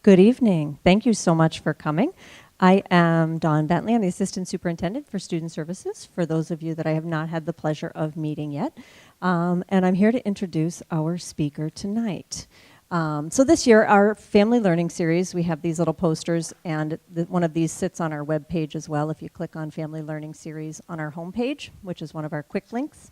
Good evening. Thank you so much for coming. I am Dawn Bentley. I'm the Assistant Superintendent for Student Services, for those of you that I have not had the pleasure of meeting yet. And I'm here to introduce our speaker tonight. So this year, our Family Learning Series, we have these little posters, and one of these sits on our webpage as well. If you click on Family Learning Series on our homepage, which is one of our quick links,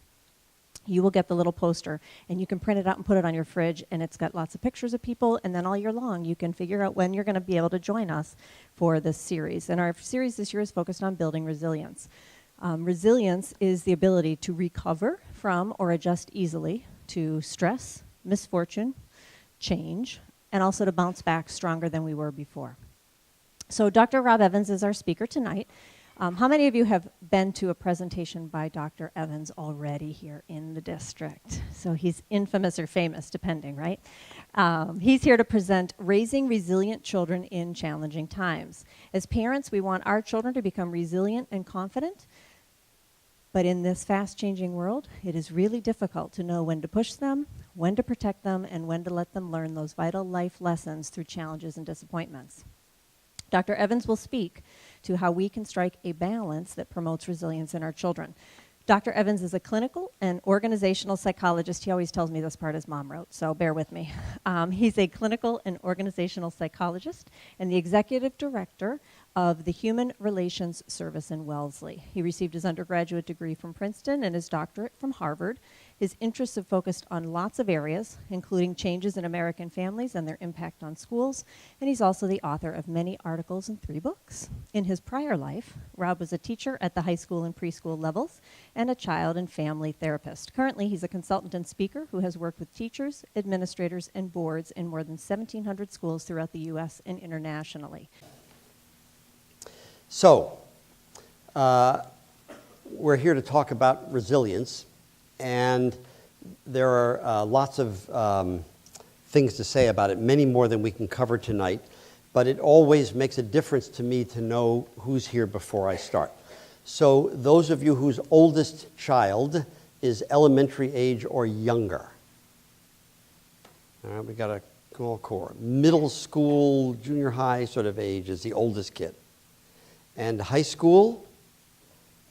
you will get the little poster, and you can print it out and put it on your fridge, and it's got lots of pictures of people, and then all year long you can figure out when you're going to be able to join us for this series. And our series this year is focused on building resilience. Resilience is the ability to recover from or adjust easily to stress, misfortune, change, and also to bounce back stronger than we were before. So Dr. Rob Evans is our speaker tonight. How many of you have been to a presentation by Dr. Evans already here in the district? So he's infamous or famous, depending, right? He's here to present Raising Resilient Children in Challenging Times. As parents, we want our children to become resilient and confident, but in this fast-changing world, it is really difficult to know when to push them, when to protect them, and when to let them learn those vital life lessons through challenges and disappointments. Dr. Evans will speak to how we can strike a balance that promotes resilience in our children. Dr. Evans is a clinical and organizational psychologist. He always tells me this part his mom wrote, so bear with me. He's a clinical and organizational psychologist and the executive director of the Human Relations Service in Wellesley. He received his undergraduate degree from Princeton and his doctorate from Harvard. His interests have focused on lots of areas, including changes in American families and their impact on schools, and he's also the author of many articles and 3 books. In his prior life, Rob was a teacher at the high school and preschool levels and a child and family therapist. Currently, he's a consultant and speaker who has worked with teachers, administrators, and boards in more than 1,700 schools throughout the U.S. and internationally. So, we're here to talk about resilience, and there are lots of things to say about it, many more than we can cover tonight, but it always makes a difference to me to know who's here before I start. So those of you whose oldest child is elementary age or younger, all right, we got a small core. Middle school, junior high sort of age is the oldest kid. And high school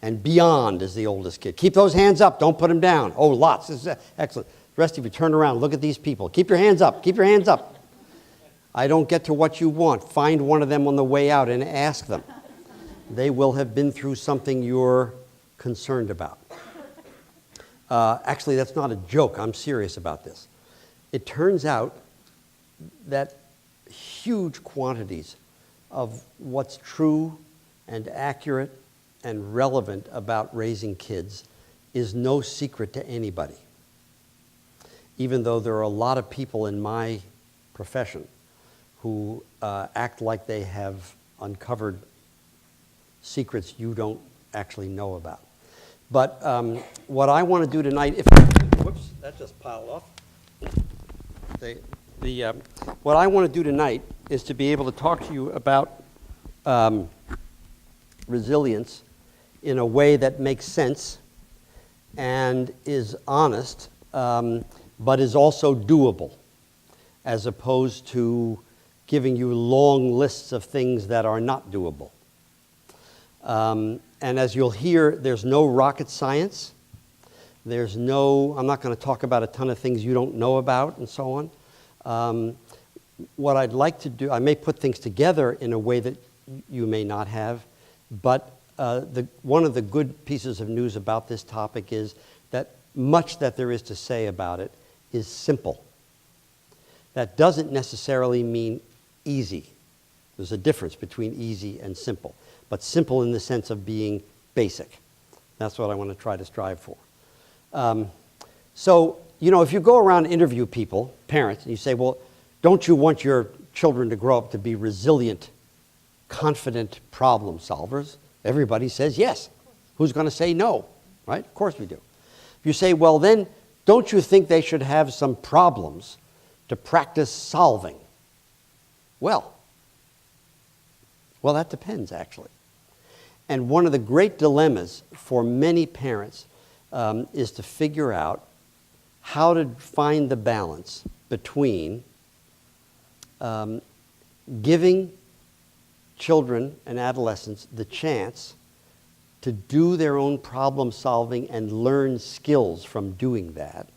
and beyond is the oldest kid. Keep those hands up. Don't put them down. Oh, lots. This is excellent. The rest of you, turn around. Look at these people. Keep your hands up. Keep your hands up. I don't get to what you want. Find one of them on the way out and ask them. They will have been through something you're concerned about. Actually, that's not a joke. I'm serious about this. It turns out that huge quantities of what's true and accurate and relevant about raising kids is no secret to anybody. Even though there are a lot of people in my profession who act like they have uncovered secrets you don't actually know about. But what I want to do tonight, whoops, that just piled off. What I want to do tonight is to be able to talk to you about resilience in a way that makes sense and is honest, but is also doable, as opposed to giving you long lists of things that are not doable. And as you'll hear, there's no rocket science. I'm not going to talk about a ton of things you don't know about and so on. What I'd like to do, I may put things together in a way that you may not have, but one of the good pieces of news about this topic is that much that there is to say about it is simple. That doesn't necessarily mean easy. There's a difference between easy and simple, but simple in the sense of being basic. That's what I want to try to strive for. So, if you go around and interview people, parents, and you say, well, don't you want your children to grow up to be resilient, confident problem solvers? Everybody says yes. Who's going to say no, right? Of course we do. If you say, well, then, don't you think they should have some problems to practice solving? Well, that depends, actually. And one of the great dilemmas for many parents is to figure out how to find the balance between giving children and adolescents the chance to do their own problem solving and learn skills from doing that,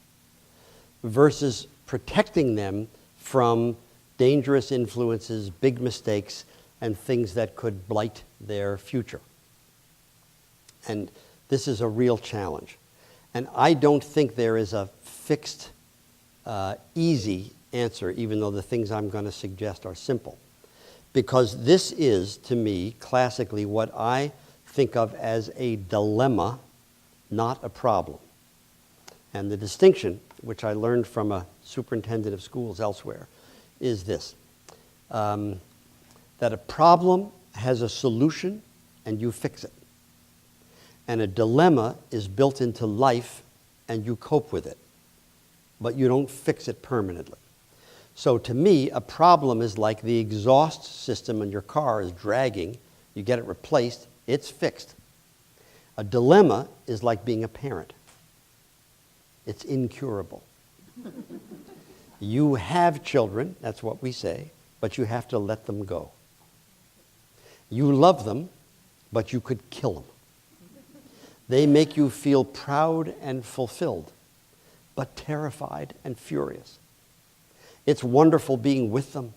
versus protecting them from dangerous influences, big mistakes, and things that could blight their future. And this is a real challenge. And I don't think there is a fixed, easy answer, even though the things I'm going to suggest are simple. Because this is, to me, classically what I think of as a dilemma, not a problem. And the distinction, which I learned from a superintendent of schools elsewhere, is this, that a problem has a solution and you fix it. And a dilemma is built into life and you cope with it, but you don't fix it permanently. So to me, a problem is like the exhaust system in your car is dragging, you get it replaced, it's fixed. A dilemma is like being a parent. It's incurable. You have children, that's what we say, but you have to let them go. You love them, but you could kill them. They make you feel proud and fulfilled, but terrified and furious. It's wonderful being with them.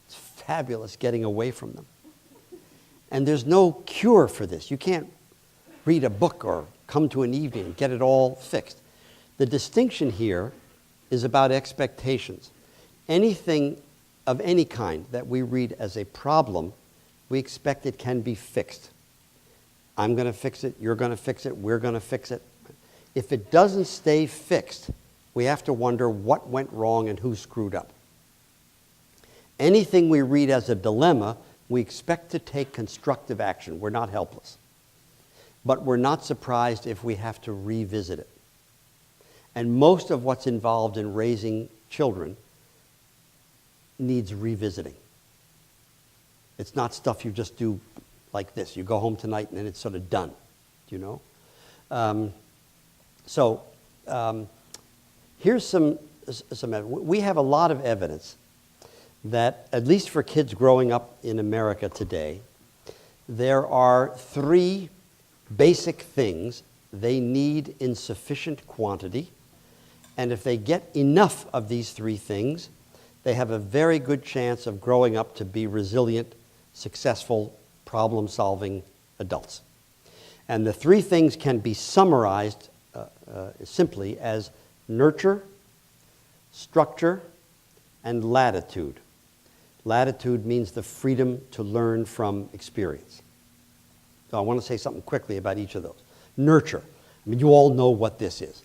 It's fabulous getting away from them. And there's no cure for this. You can't read a book or come to an evening and get it all fixed. The distinction here is about expectations. Anything of any kind that we read as a problem, we expect it can be fixed. I'm going to fix it, you're going to fix it, we're going to fix it. If it doesn't stay fixed, we have to wonder what went wrong and who screwed up. Anything we read as a dilemma, we expect to take constructive action. We're not helpless. But we're not surprised if we have to revisit it. And most of what's involved in raising children needs revisiting. It's not stuff you just do like this. You go home tonight and then it's sort of done, you know? Here's some evidence. We have a lot of evidence that, at least for kids growing up in America today, there are 3 basic things they need in sufficient quantity, and if they get enough of these 3 things, they have a very good chance of growing up to be resilient, successful, problem-solving adults. And the 3 things can be summarized simply as nurture, structure, and latitude. Latitude means the freedom to learn from experience. So I want to say something quickly about each of those. Nurture. I mean, you all know what this is.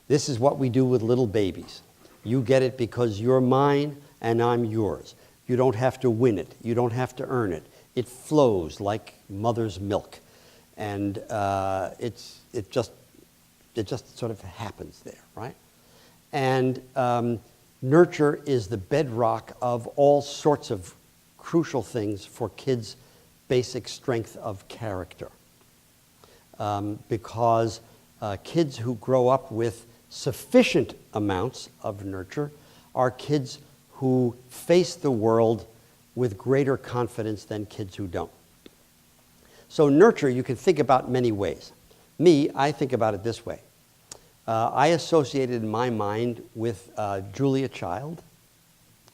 This is what we do with little babies. You get it because you're mine and I'm yours. You don't have to win it. You don't have to earn it. It flows like mother's milk. And it just sort of happens there, right? And nurture is the bedrock of all sorts of crucial things for kids' basic strength of character. Because kids who grow up with sufficient amounts of nurture are kids who face the world with greater confidence than kids who don't. So nurture you can think about many ways. Me, I think about it this way. I associated in my mind with Julia Child,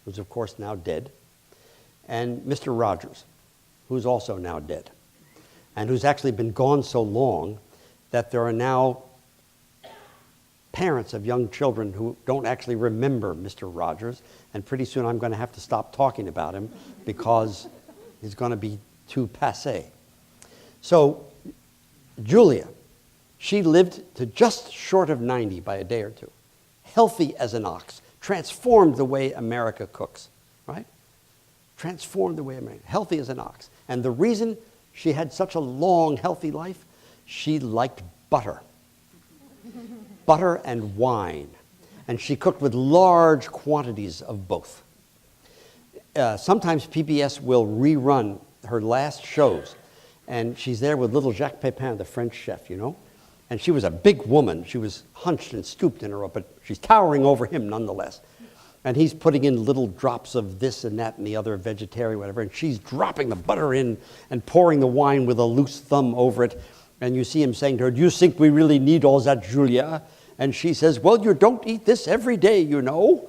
who's of course now dead, and Mr. Rogers, who's also now dead, and who's actually been gone so long that there are now parents of young children who don't actually remember Mr. Rogers, and pretty soon I'm going to have to stop talking about him because he's going to be too passé. So Julia, she lived to just short of 90 by a day or two, healthy as an ox, transformed the way America cooks, right? Transformed the way America, healthy as an ox. And the reason she had such a long, healthy life, she liked butter. Butter and wine. And she cooked with large quantities of both. Sometimes PBS will rerun her last shows, and she's there with little Jacques Pepin, the French chef, you know? And she was a big woman. She was hunched and stooped in her, but she's towering over him nonetheless. And he's putting in little drops of this and that and the other vegetarian, whatever, and she's dropping the butter in and pouring the wine with a loose thumb over it. And you see him saying to her, "Do you think we really need all that, Julia?" And she says, "Well, you don't eat this every day, you know."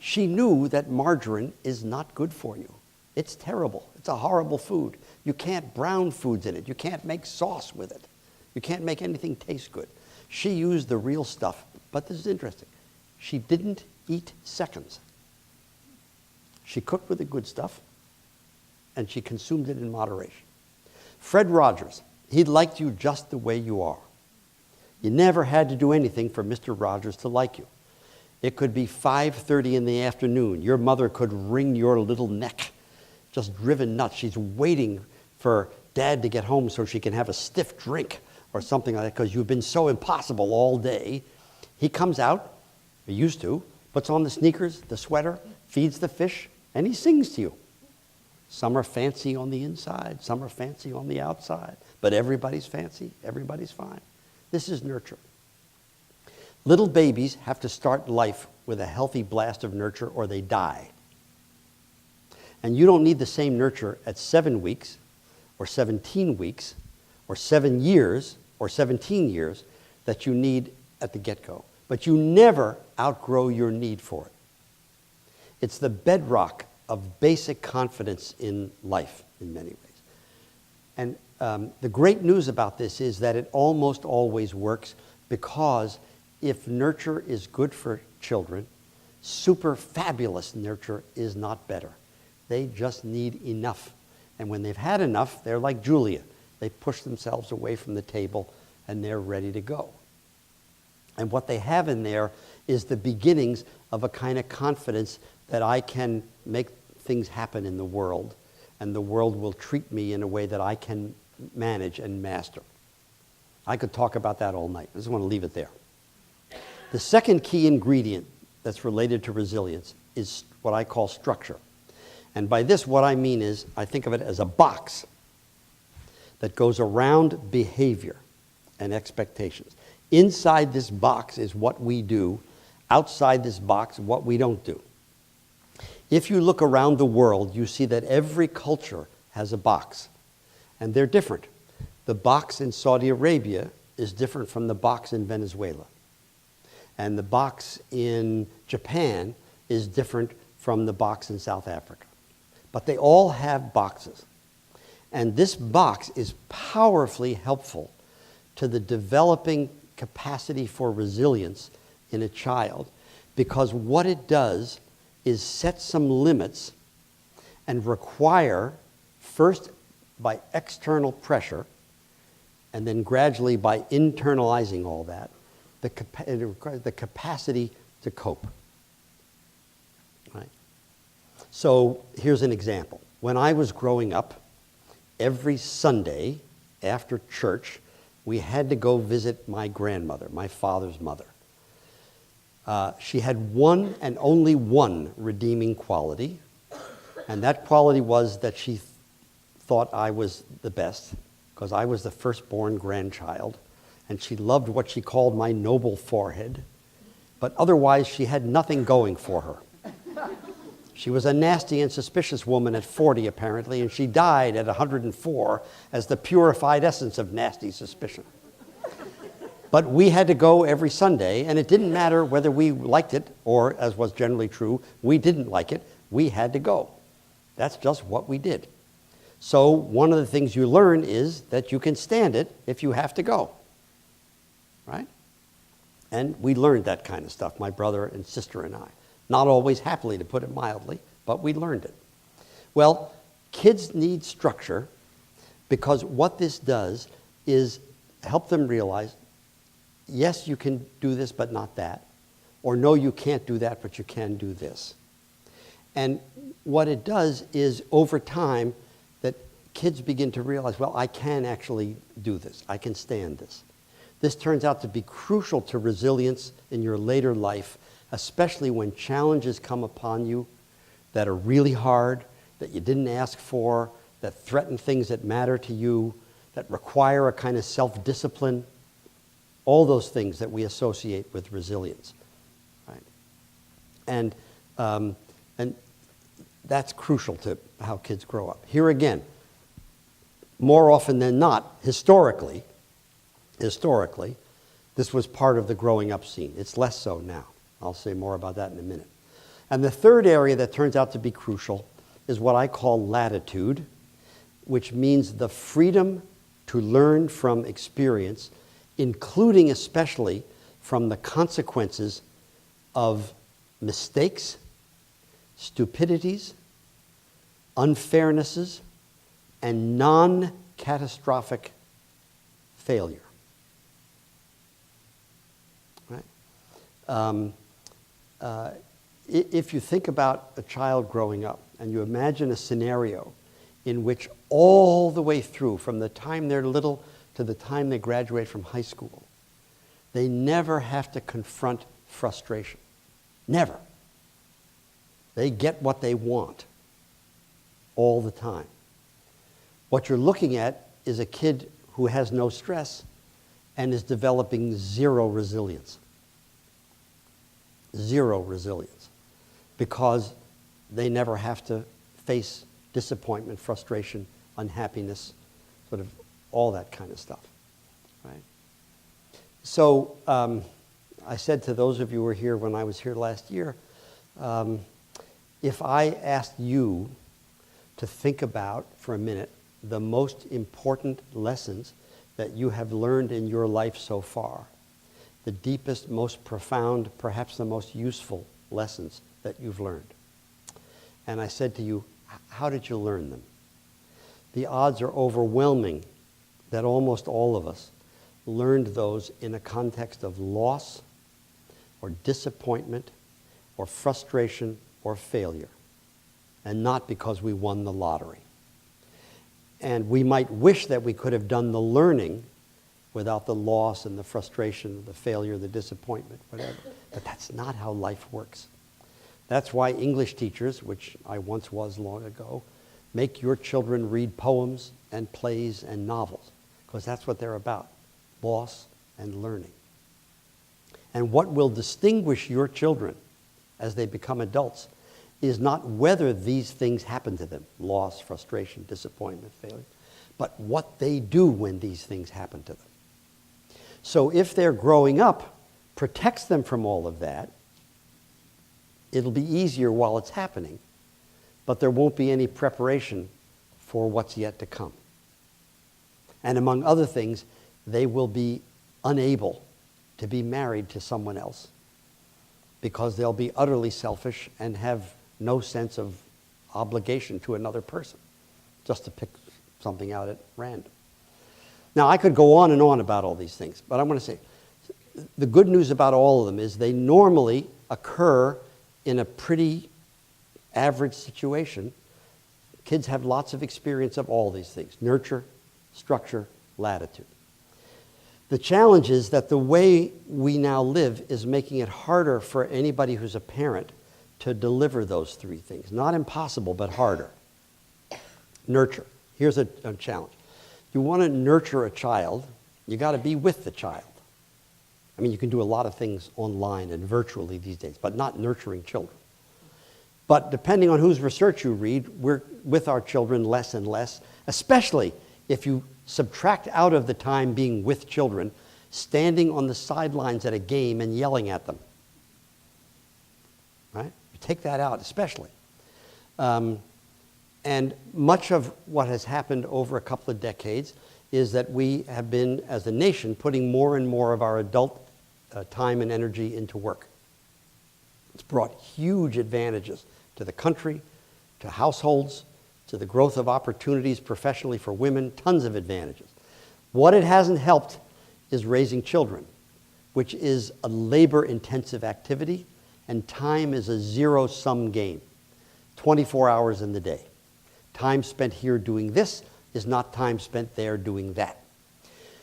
She knew that margarine is not good for you. It's terrible. It's a horrible food. You can't brown foods in it. You can't make sauce with it. You can't make anything taste good. She used the real stuff, but this is interesting. She didn't eat seconds. She cooked with the good stuff, and she consumed it in moderation. Fred Rogers, he liked you just the way you are. You never had to do anything for Mr. Rogers to like you. It could be 5:30 in the afternoon. Your mother could wring your little neck, just driven nuts. She's waiting for Dad to get home so she can have a stiff drink or something like that because you've been so impossible all day. He comes out, he used to, puts on the sneakers, the sweater, feeds the fish, and he sings to you. Some are fancy on the inside, some are fancy on the outside, but everybody's fancy, everybody's fine. This is nurture. Little babies have to start life with a healthy blast of nurture or they die. And you don't need the same nurture at 7 weeks or 17 weeks or 7 years or 17 years that you need at the get-go. But you never outgrow your need for it. It's the bedrock of basic confidence in life in many ways. And the great news about this is that it almost always works because if nurture is good for children, super fabulous nurture is not better. They just need enough. And when they've had enough, they're like Julia. They push themselves away from the table and they're ready to go. And what they have in there is the beginnings of a kind of confidence that I can make things happen in the world and the world will treat me in a way that I can manage and master. I could talk about that all night. I just want to leave it there. The second key ingredient that's related to resilience is what I call structure. And by this, what I mean is, I think of it as a box that goes around behavior and expectations. Inside this box is what we do. Outside this box, what we don't do. If you look around the world, you see that every culture has a box. And they're different. The box in Saudi Arabia is different from the box in Venezuela. And the box in Japan is different from the box in South Africa. But they all have boxes. And this box is powerfully helpful to the developing capacity for resilience in a child because what it does is set some limits and require, first by external pressure, and then gradually by internalizing all that, it requires the capacity to cope. Right? So here's an example. When I was growing up, every Sunday after church, we had to go visit my grandmother, my father's mother. She had one and only one redeeming quality, and that quality was that she thought I was the best, because I was the firstborn grandchild, and she loved what she called my noble forehead, but otherwise she had nothing going for her. She was a nasty and suspicious woman at 40, apparently, and she died at 104 as the purified essence of nasty suspicion. But we had to go every Sunday, and it didn't matter whether we liked it, or, as was generally true, we didn't like it. We had to go. That's just what we did. So one of the things you learn is that you can stand it if you have to go. Right? And we learned that kind of stuff, my brother and sister and I. Not always happily, to put it mildly, but we learned it. Well, kids need structure because what this does is help them realize, yes, you can do this, but not that. Or no, you can't do that, but you can do this. And what it does is, over time, that kids begin to realize, well, I can actually do this. I can stand this. This turns out to be crucial to resilience in your later life, especially when challenges come upon you that are really hard, that you didn't ask for, that threaten things that matter to you, that require a kind of self-discipline, all those things that we associate with resilience. Right? And, and that's crucial to how kids grow up. Here again, more often than not, historically, this was part of the growing up scene. It's less so now. I'll say more about that in a minute. And the third area that turns out to be crucial is what I call latitude, which means the freedom to learn from experience, including especially from the consequences of mistakes, stupidities, unfairnesses, and non-catastrophic failure. Right? If you think about a child growing up and you imagine a scenario in which all the way through, from the time they're little to the time they graduate from high school, they never have to confront frustration. Never. They get what they want all the time. What you're looking at is a kid who has no stress and is developing zero resilience. Zero resilience. Because they never have to face disappointment, frustration, unhappiness, sort of all that kind of stuff. Right? So I said to those of you who were here when I was here last year, if I asked you to think about for a minute the most important lessons that you have learned in your life so far, the deepest, most profound, perhaps the most useful lessons that you've learned. And I said to you, how did you learn them? The odds are overwhelming that almost all of us learned those in a context of loss or disappointment or frustration or failure, and not because we won the lottery. And we might wish that we could have done the learning without the loss and the frustration, the failure, the disappointment, whatever. But that's not how life works. That's why English teachers, which I once was long ago, make your children read poems and plays and novels, because that's what they're about, loss and learning. And what will distinguish your children as they become adults is not whether these things happen to them, loss, frustration, disappointment, failure, but what they do when these things happen to them. So if their growing up protects them from all of that, it'll be easier while it's happening, but there won't be any preparation for what's yet to come. And among other things, they will be unable to be married to someone else because they'll be utterly selfish and have no sense of obligation to another person, just to pick something out at random. Now, I could go on and on about all these things, but I'm going to say the good news about all of them is they normally occur in a pretty average situation. Kids have lots of experience of all these things: nurture, structure, latitude. The challenge is that the way we now live is making it harder for anybody who's a parent to deliver those three things. Not impossible, but harder. Nurture. Here's a challenge. You want to nurture a child, you got to be with the child. I mean, you can do a lot of things online and virtually these days, but not nurturing children. But depending on whose research you read, we're with our children less and less, especially if you subtract out of the time being with children, standing on the sidelines at a game and yelling at them. Right? You take that out, especially. And much of what has happened over a couple of decades is that we have been, as a nation, putting more and more of our adult time and energy into work. It's brought huge advantages to the country, to households, to the growth of opportunities professionally for women, tons of advantages. What it hasn't helped is raising children, which is a labor-intensive activity, and time is a zero-sum game, 24 hours in the day. Time spent here doing this is not time spent there doing that.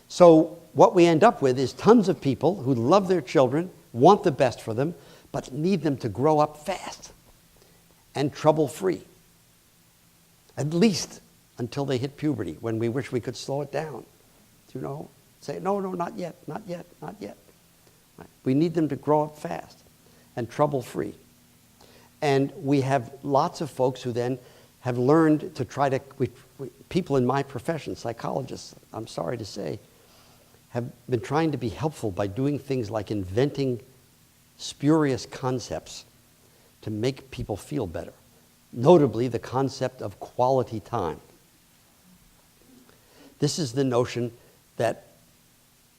So what we end up with is tons of people who love their children, want the best for them, but need them to grow up fast and trouble-free, at least until they hit puberty, when we wish we could slow it down. You know, say, no, not yet, not yet, not yet. Right? We need them to grow up fast and trouble-free. And we have lots of folks who then have learned to try to, people in my profession, psychologists, I'm sorry to say, have been trying to be helpful by doing things like inventing spurious concepts to make people feel better. Notably, the concept of quality time. This is the notion that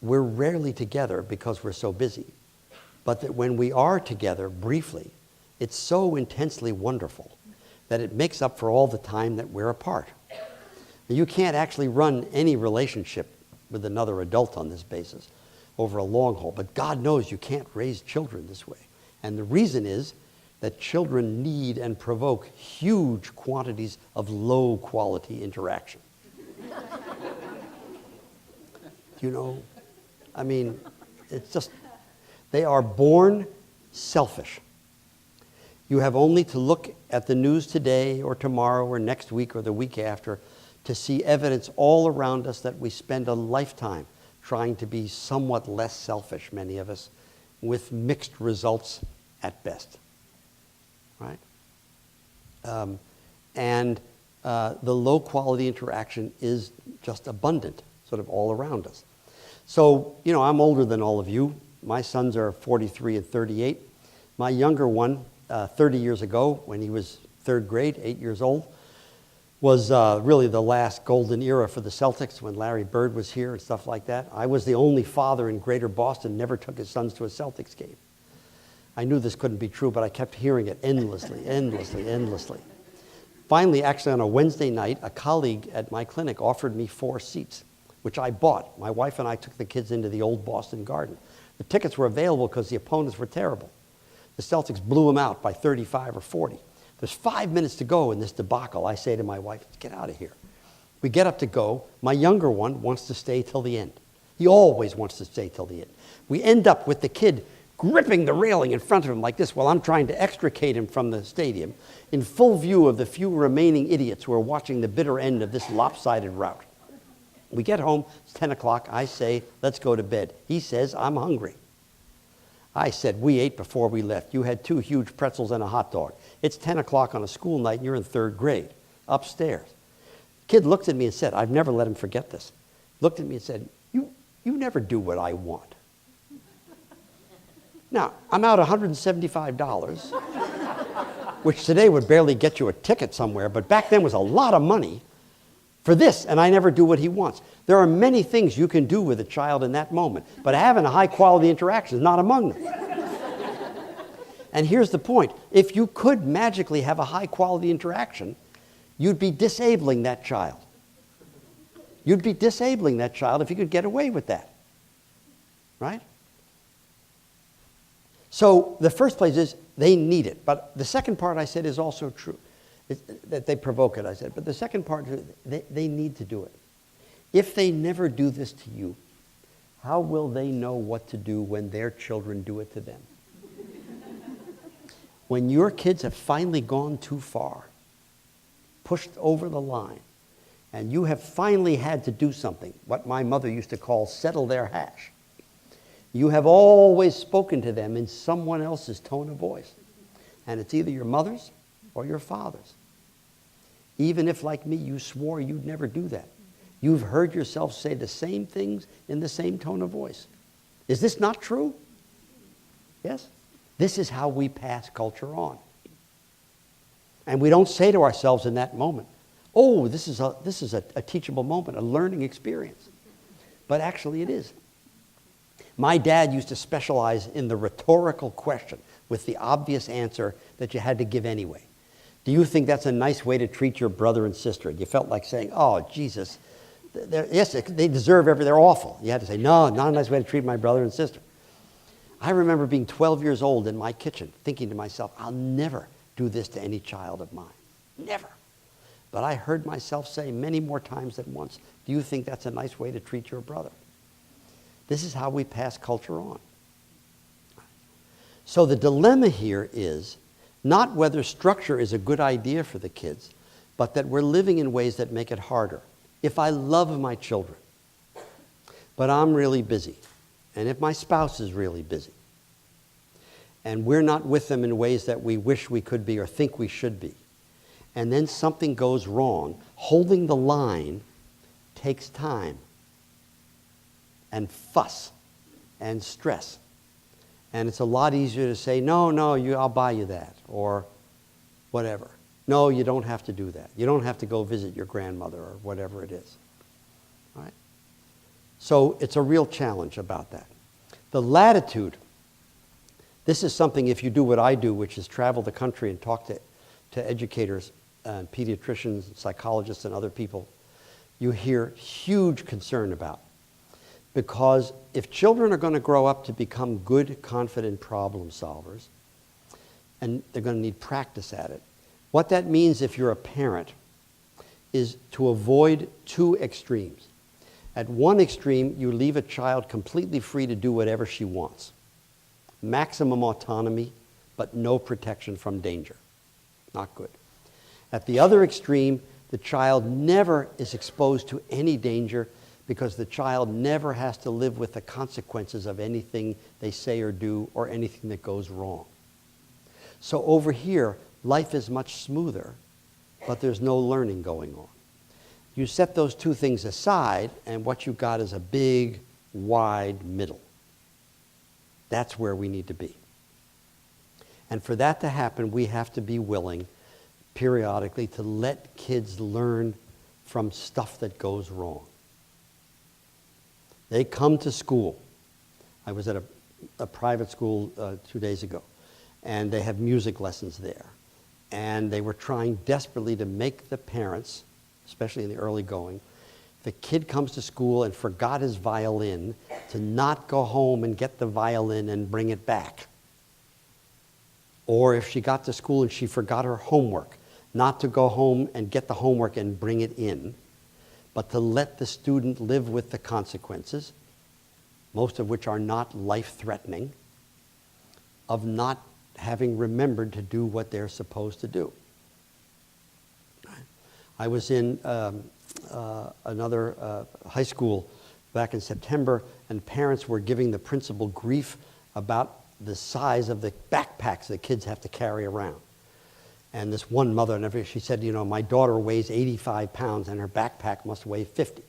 we're rarely together because we're so busy, but that when we are together briefly, it's so intensely wonderful that it makes up for all the time that we're apart. And you can't actually run any relationship with another adult on this basis over a long haul, but God knows you can't raise children this way. And the reason is that children need and provoke huge quantities of low-quality interaction. You know, I mean, it's just, they are born selfish. You have only to look at the news today or tomorrow or next week or the week after to see evidence all around us that we spend a lifetime trying to be somewhat less selfish, many of us, with mixed results at best. Right? The low-quality interaction is just abundant, sort of all around us. So, you know, I'm older than all of you. My sons are 43 and 38. My younger one, 30 years ago, when he was third grade, 8 years old, was really the last golden era for the Celtics when Larry Bird was here and stuff like that. I was the only father in Greater Boston never took his sons to a Celtics game. I knew this couldn't be true, but I kept hearing it endlessly, endlessly, endlessly. Finally, actually on a Wednesday night, a colleague at my clinic offered me 4 seats, which I bought. My wife and I took the kids into the old Boston Garden. The tickets were available because the opponents were terrible. The Celtics blew them out by 35 or 40. There's 5 minutes to go in this debacle. I say to my wife, let's get out of here. We get up to go. My younger one wants to stay till the end. He always wants to stay till the end. We end up with the kid gripping the railing in front of him like this while I'm trying to extricate him from the stadium in full view of the few remaining idiots who are watching the bitter end of this lopsided rout. We get home, it's 10 o'clock. I say, let's go to bed. He says, I'm hungry. I said, we ate before we left. You had 2 huge pretzels and a hot dog. It's 10 o'clock on a school night and you're in 3rd grade, upstairs. Kid looked at me and said, I've never let him forget this. Looked at me and said, you never do what I want. Now, I'm out $175, which today would barely get you a ticket somewhere, but back then was a lot of money for this, and I never do what he wants. There are many things you can do with a child in that moment, but having a high-quality interaction is not among them. And here's the point. If you could magically have a high-quality interaction, you'd be disabling that child. You'd be disabling that child if you could get away with that. Right? So the first place is they need it. But the second part I said is also true. That they provoke it, I said. But the second part, they need to do it. If they never do this to you, how will they know what to do when their children do it to them? When your kids have finally gone too far, pushed over the line, and you have finally had to do something, what my mother used to call settle their hash, you have always spoken to them in someone else's tone of voice. And it's either your mother's or your father's. Even if, like me, you swore you'd never do that. You've heard yourself say the same things in the same tone of voice. Is this not true? Yes? This is how we pass culture on. And we don't say to ourselves in that moment, oh, this is a teachable moment, a learning experience. But actually it is. My dad used to specialize in the rhetorical question with the obvious answer that you had to give anyway. Do you think that's a nice way to treat your brother and sister? And you felt like saying, oh, Jesus, yes, they deserve they're awful. You had to say, no, not a nice way to treat my brother and sister. I remember being 12 years old in my kitchen, thinking to myself, I'll never do this to any child of mine. Never. But I heard myself say many more times than once, do you think that's a nice way to treat your brother? This is how we pass culture on. So the dilemma here is not whether structure is a good idea for the kids, but that we're living in ways that make it harder. If I love my children, but I'm really busy, and if my spouse is really busy, and we're not with them in ways that we wish we could be or think we should be, and then something goes wrong, holding the line takes time and fuss and stress. And it's a lot easier to say, no, I'll buy you that, or whatever. No, you don't have to do that. You don't have to go visit your grandmother or whatever it is. All right? So it's a real challenge about that. The latitude, this is something, if you do what I do, which is travel the country and talk to educators and pediatricians and psychologists and other people, you hear huge concern about. Because if children are going to grow up to become good, confident problem solvers, and they're going to need practice at it, what that means if you're a parent is to avoid two extremes. At one extreme, you leave a child completely free to do whatever she wants. Maximum autonomy, but no protection from danger. Not good. At the other extreme, the child never is exposed to any danger because the child never has to live with the consequences of anything they say or do or anything that goes wrong. So over here, life is much smoother, but there's no learning going on. You set those two things aside, and what you've got is a big, wide middle. That's where we need to be. And for that to happen, we have to be willing periodically to let kids learn from stuff that goes wrong. They come to school. I was at a private school 2 days ago, and they have music lessons there. And they were trying desperately to make the parents, especially in the early going, the kid comes to school and forgot his violin, to not go home and get the violin and bring it back. Or if she got to school and she forgot her homework, not to go home and get the homework and bring it in, but to let the student live with the consequences, most of which are not life-threatening, of not having remembered to do what they're supposed to do. I was in another high school back in September, and parents were giving the principal grief about the size of the backpacks the kids have to carry around. And this one mother, she said, my daughter weighs 85 pounds and her backpack must weigh 50,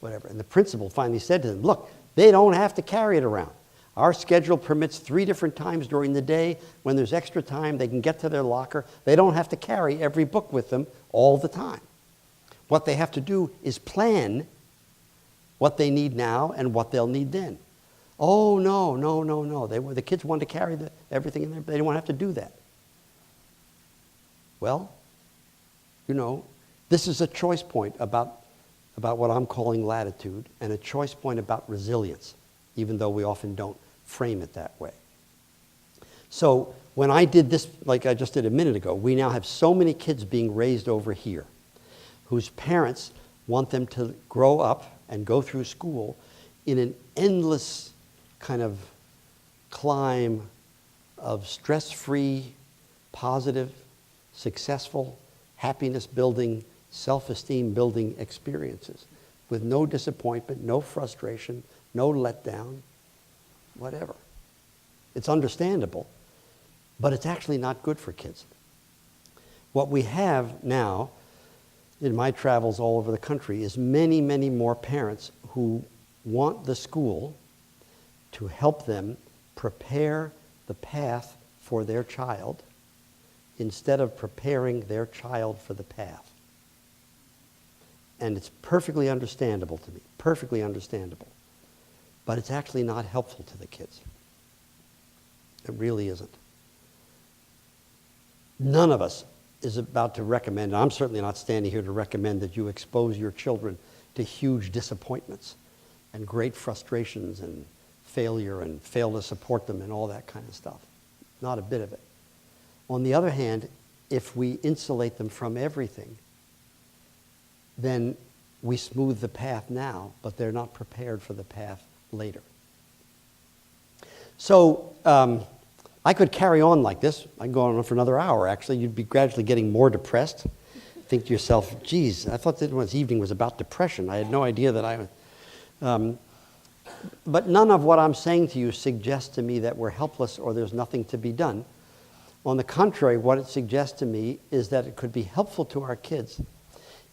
whatever. And the principal finally said to them, look, they don't have to carry it around. Our schedule permits 3 different times during the day. When there's extra time, they can get to their locker. They don't have to carry every book with them all the time. What they have to do is plan what they need now and what they'll need then. Oh, no. The kids wanted to carry everything in there. They didn't want to have to do that. Well, this is a choice point about what I'm calling latitude, and a choice point about resilience, even though we often don't frame it that way. So when I did this, like I just did a minute ago, we now have so many kids being raised over here whose parents want them to grow up and go through school in an endless kind of climb of stress-free, positive, successful, happiness-building, self-esteem building experiences with no disappointment, no frustration, no letdown, whatever. It's understandable, but it's actually not good for kids. What we have now in my travels all over the country is many, many more parents who want the school to help them prepare the path for their child instead of preparing their child for the path. And it's perfectly understandable to me, perfectly understandable. But it's actually not helpful to the kids. It really isn't. None of us is about to recommend, and I'm certainly not standing here to recommend that you expose your children to huge disappointments and great frustrations and failure and fail to support them and all that kind of stuff. Not a bit of it. On the other hand, if we insulate them from everything, then we smooth the path now, but they're not prepared for the path later. So I could carry on like this. I can go on for another hour, actually. You'd be gradually getting more depressed. Think to yourself, geez, I thought this evening was about depression. I had no idea that But none of what I'm saying to you suggests to me that we're helpless or there's nothing to be done. On the contrary, what it suggests to me is that it could be helpful to our kids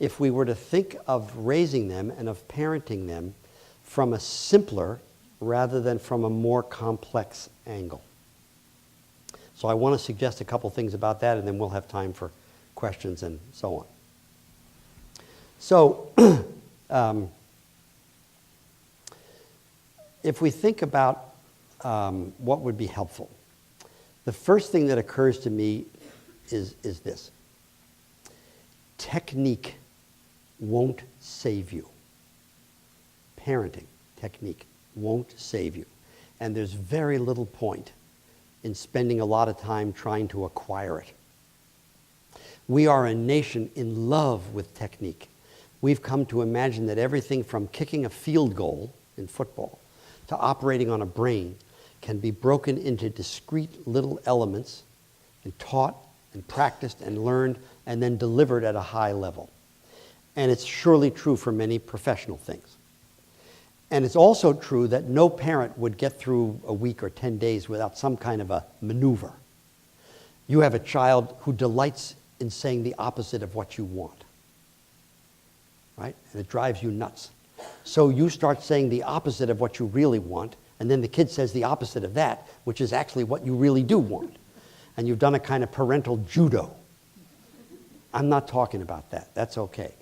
if we were to think of raising them and of parenting them from a simpler rather than from a more complex angle. So I want to suggest a couple things about that, and then we'll have time for questions and so on. So, if we think about what would be helpful, the first thing that occurs to me is this. Technique won't save you. Parenting technique won't save you. And there's very little point in spending a lot of time trying to acquire it. We are a nation in love with technique. We've come to imagine that everything from kicking a field goal in football to operating on a brain can be broken into discrete little elements and taught and practiced and learned and then delivered at a high level. And it's surely true for many professional things. And it's also true that no parent would get through a week or 10 days without some kind of a maneuver. You have a child who delights in saying the opposite of what you want, right? And it drives you nuts. So you start saying the opposite of what you really want, and then the kid says the opposite of that, which is actually what you really do want. And you've done a kind of parental judo. I'm not talking about that. That's okay.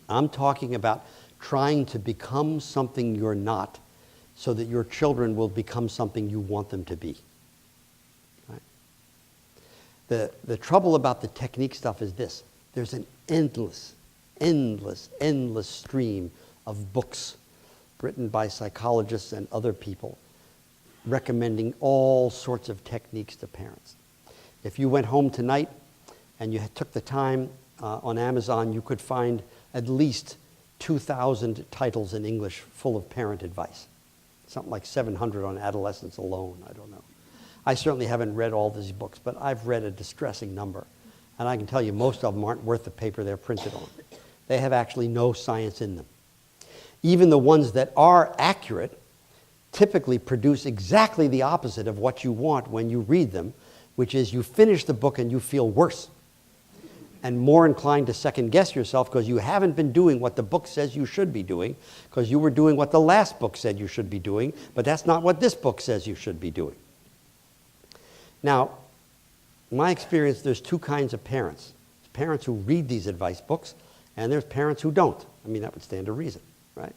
I'm talking about trying to become something you're not so that your children will become something you want them to be. Right? The trouble about the technique stuff is this. There's an endless stream of books written by psychologists and other people recommending all sorts of techniques to parents. If you went home tonight and you took the time on Amazon, you could find at least 2,000 titles in English full of parent advice. Something like 700 on adolescence alone, I don't know. I certainly haven't read all these books, but I've read a distressing number. And I can tell you most of them aren't worth the paper they're printed on. They have actually no science in them. Even the ones that are accurate typically produce exactly the opposite of what you want when you read them, which is you finish the book and you feel worse and more inclined to second guess yourself because you haven't been doing what the book says you should be doing, because you were doing what the last book said you should be doing, but that's not what this book says you should be doing. Now, in my experience, there's two kinds of parents. There's parents who read these advice books, and there's parents who don't. I mean, that would stand to reason, right?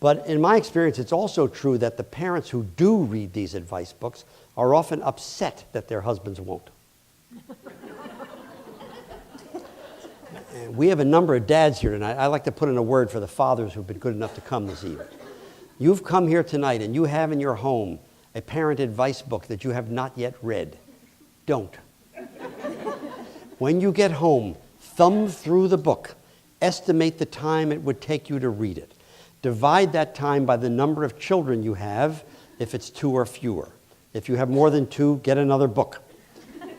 But in my experience, it's also true that the parents who do read these advice books are often upset that their husbands won't. And we have a number of dads here tonight. I'd like to put in a word for the fathers who've been good enough to come this evening. You've come here tonight and you have in your home a parent advice book that you have not yet read. Don't. When you get home, thumb through the book. Estimate the time it would take you to read it. Divide that time by the number of children you have, if it's 2 or fewer. If you have more than 2, get another book.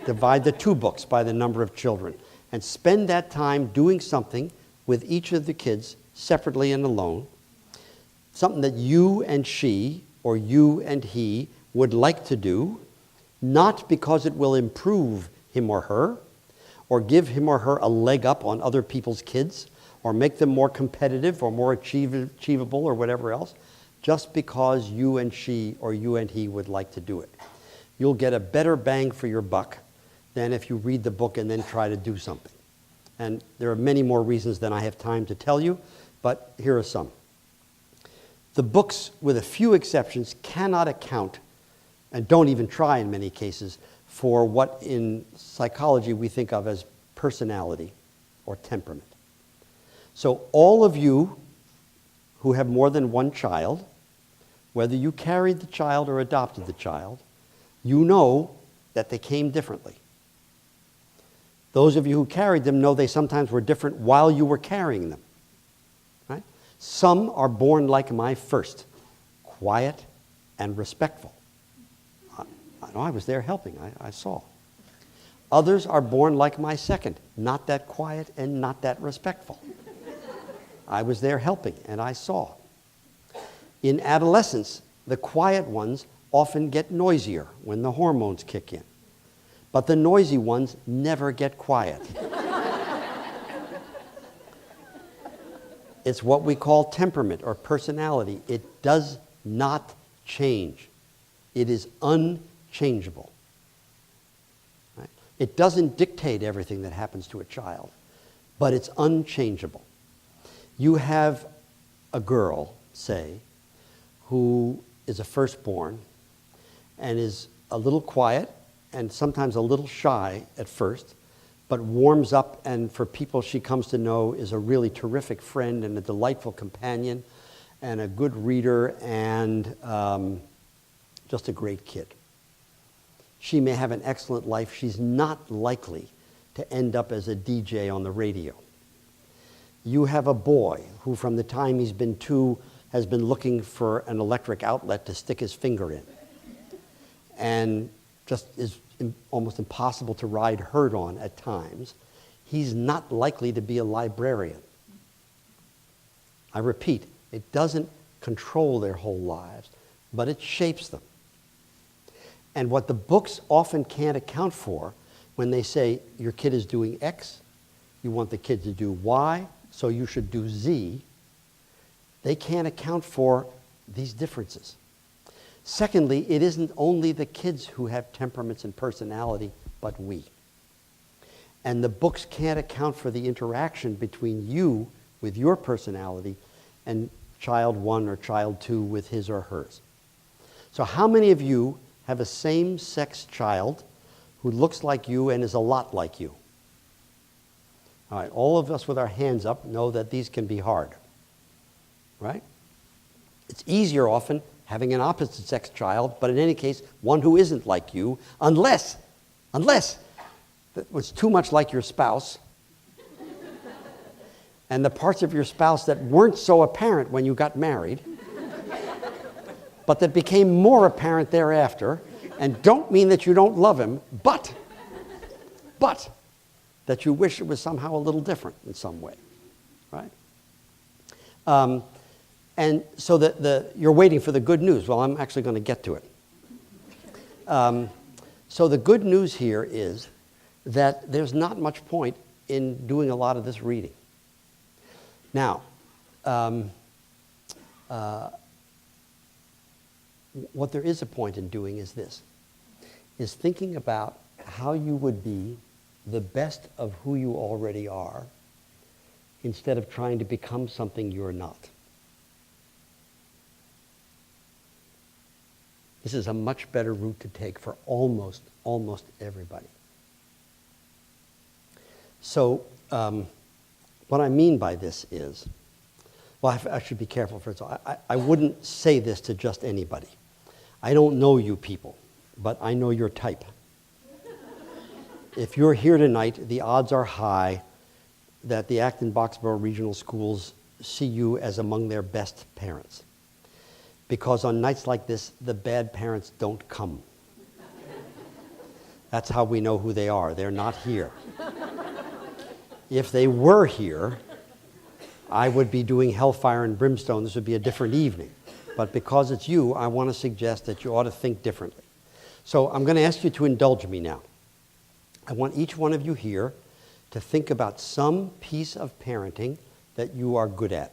Divide the 2 books by the number of children. And spend that time doing something with each of the kids, separately and alone, something that you and she or you and he would like to do, not because it will improve him or her, or give him or her a leg up on other people's kids, or make them more competitive or more achievable or whatever else, just because you and she or you and he would like to do it. You'll get a better bang for your buck than if you read the book and then try to do something. And there are many more reasons than I have time to tell you, but here are some. The books, with a few exceptions, cannot account, and don't even try in many cases, for what in psychology we think of as personality or temperament. So all of you who have more than one child, whether you carried the child or adopted the child, you know that they came differently. Those of you who carried them know they sometimes were different while you were carrying them. Right? Some are born like my first, quiet and respectful. I know I was there helping, I saw. Others are born like my second, not that quiet and not that respectful. I was there helping and I saw. In adolescence, the quiet ones often get noisier when the hormones kick in. But the noisy ones never get quiet. It's what we call temperament or personality. It does not change. It is unchangeable. Right? It doesn't dictate everything that happens to a child, but it's unchangeable. You have a girl, say, who is a firstborn and is a little quiet and sometimes a little shy at first, but warms up, and for people she comes to know is a really terrific friend and a delightful companion and a good reader and just a great kid. She may have an excellent life. She's not likely to end up as a DJ on the radio. You have a boy who from the time he's been 2 has been looking for an electric outlet to stick his finger in and just is almost impossible to ride herd on at times. He's not likely to be a librarian. I repeat, it doesn't control their whole lives, but it shapes them. And what the books often can't account for when they say your kid is doing X, you want the kid to do Y, so you should do Z, they can't account for these differences. Secondly, it isn't only the kids who have temperaments and personality, but we. And the books can't account for the interaction between you with your personality and child 1 or child 2 with his or hers. So how many of you have a same-sex child who looks like you and is a lot like you? All right, all of us with our hands up know that these can be hard, right? It's easier often having an opposite-sex child, but in any case, one who isn't like you, unless it was too much like your spouse, and the parts of your spouse that weren't so apparent when you got married, but that became more apparent thereafter, and don't mean that you don't love him, but that you wish it was somehow a little different in some way, right? And so you're waiting for the good news. Well, I'm actually going to get to it. So the good news here is that there's not much point in doing a lot of this reading. Now, what there is a point in doing is this, is thinking about how you would be the best of who you already are instead of trying to become something you're not. This is a much better route to take for almost everybody. So what I mean by this is, well, I should be careful first of all. I wouldn't say this to just anybody. I don't know you people, but I know your type. If you're here tonight, the odds are high that the Acton-Boxborough Regional Schools see you as among their best parents. Because on nights like this, the bad parents don't come. That's how we know who they are. They're not here. If they were here, I would be doing hellfire and brimstone. This would be a different evening. But because it's you, I want to suggest that you ought to think differently. So I'm going to ask you to indulge me now. I want each one of you here to think about some piece of parenting that you are good at.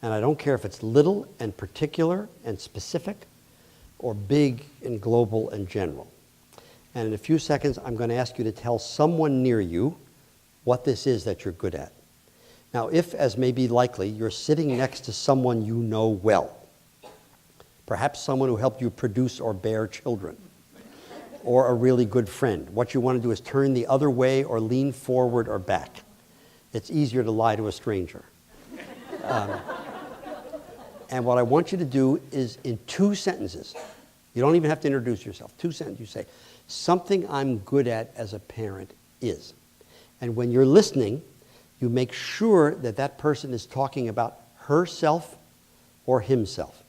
And I don't care if it's little and particular and specific or big and global and general. And in a few seconds, I'm going to ask you to tell someone near you what this is that you're good at. Now, if, as may be likely, you're sitting next to someone you know well, perhaps someone who helped you produce or bear children, or a really good friend, what you want to do is turn the other way or lean forward or back. It's easier to lie to a stranger. And what I want you to do is in 2 sentences, you don't even have to introduce yourself, 2 sentences, you say, something I'm good at as a parent is. And when you're listening, you make sure that that person is talking about herself or himself.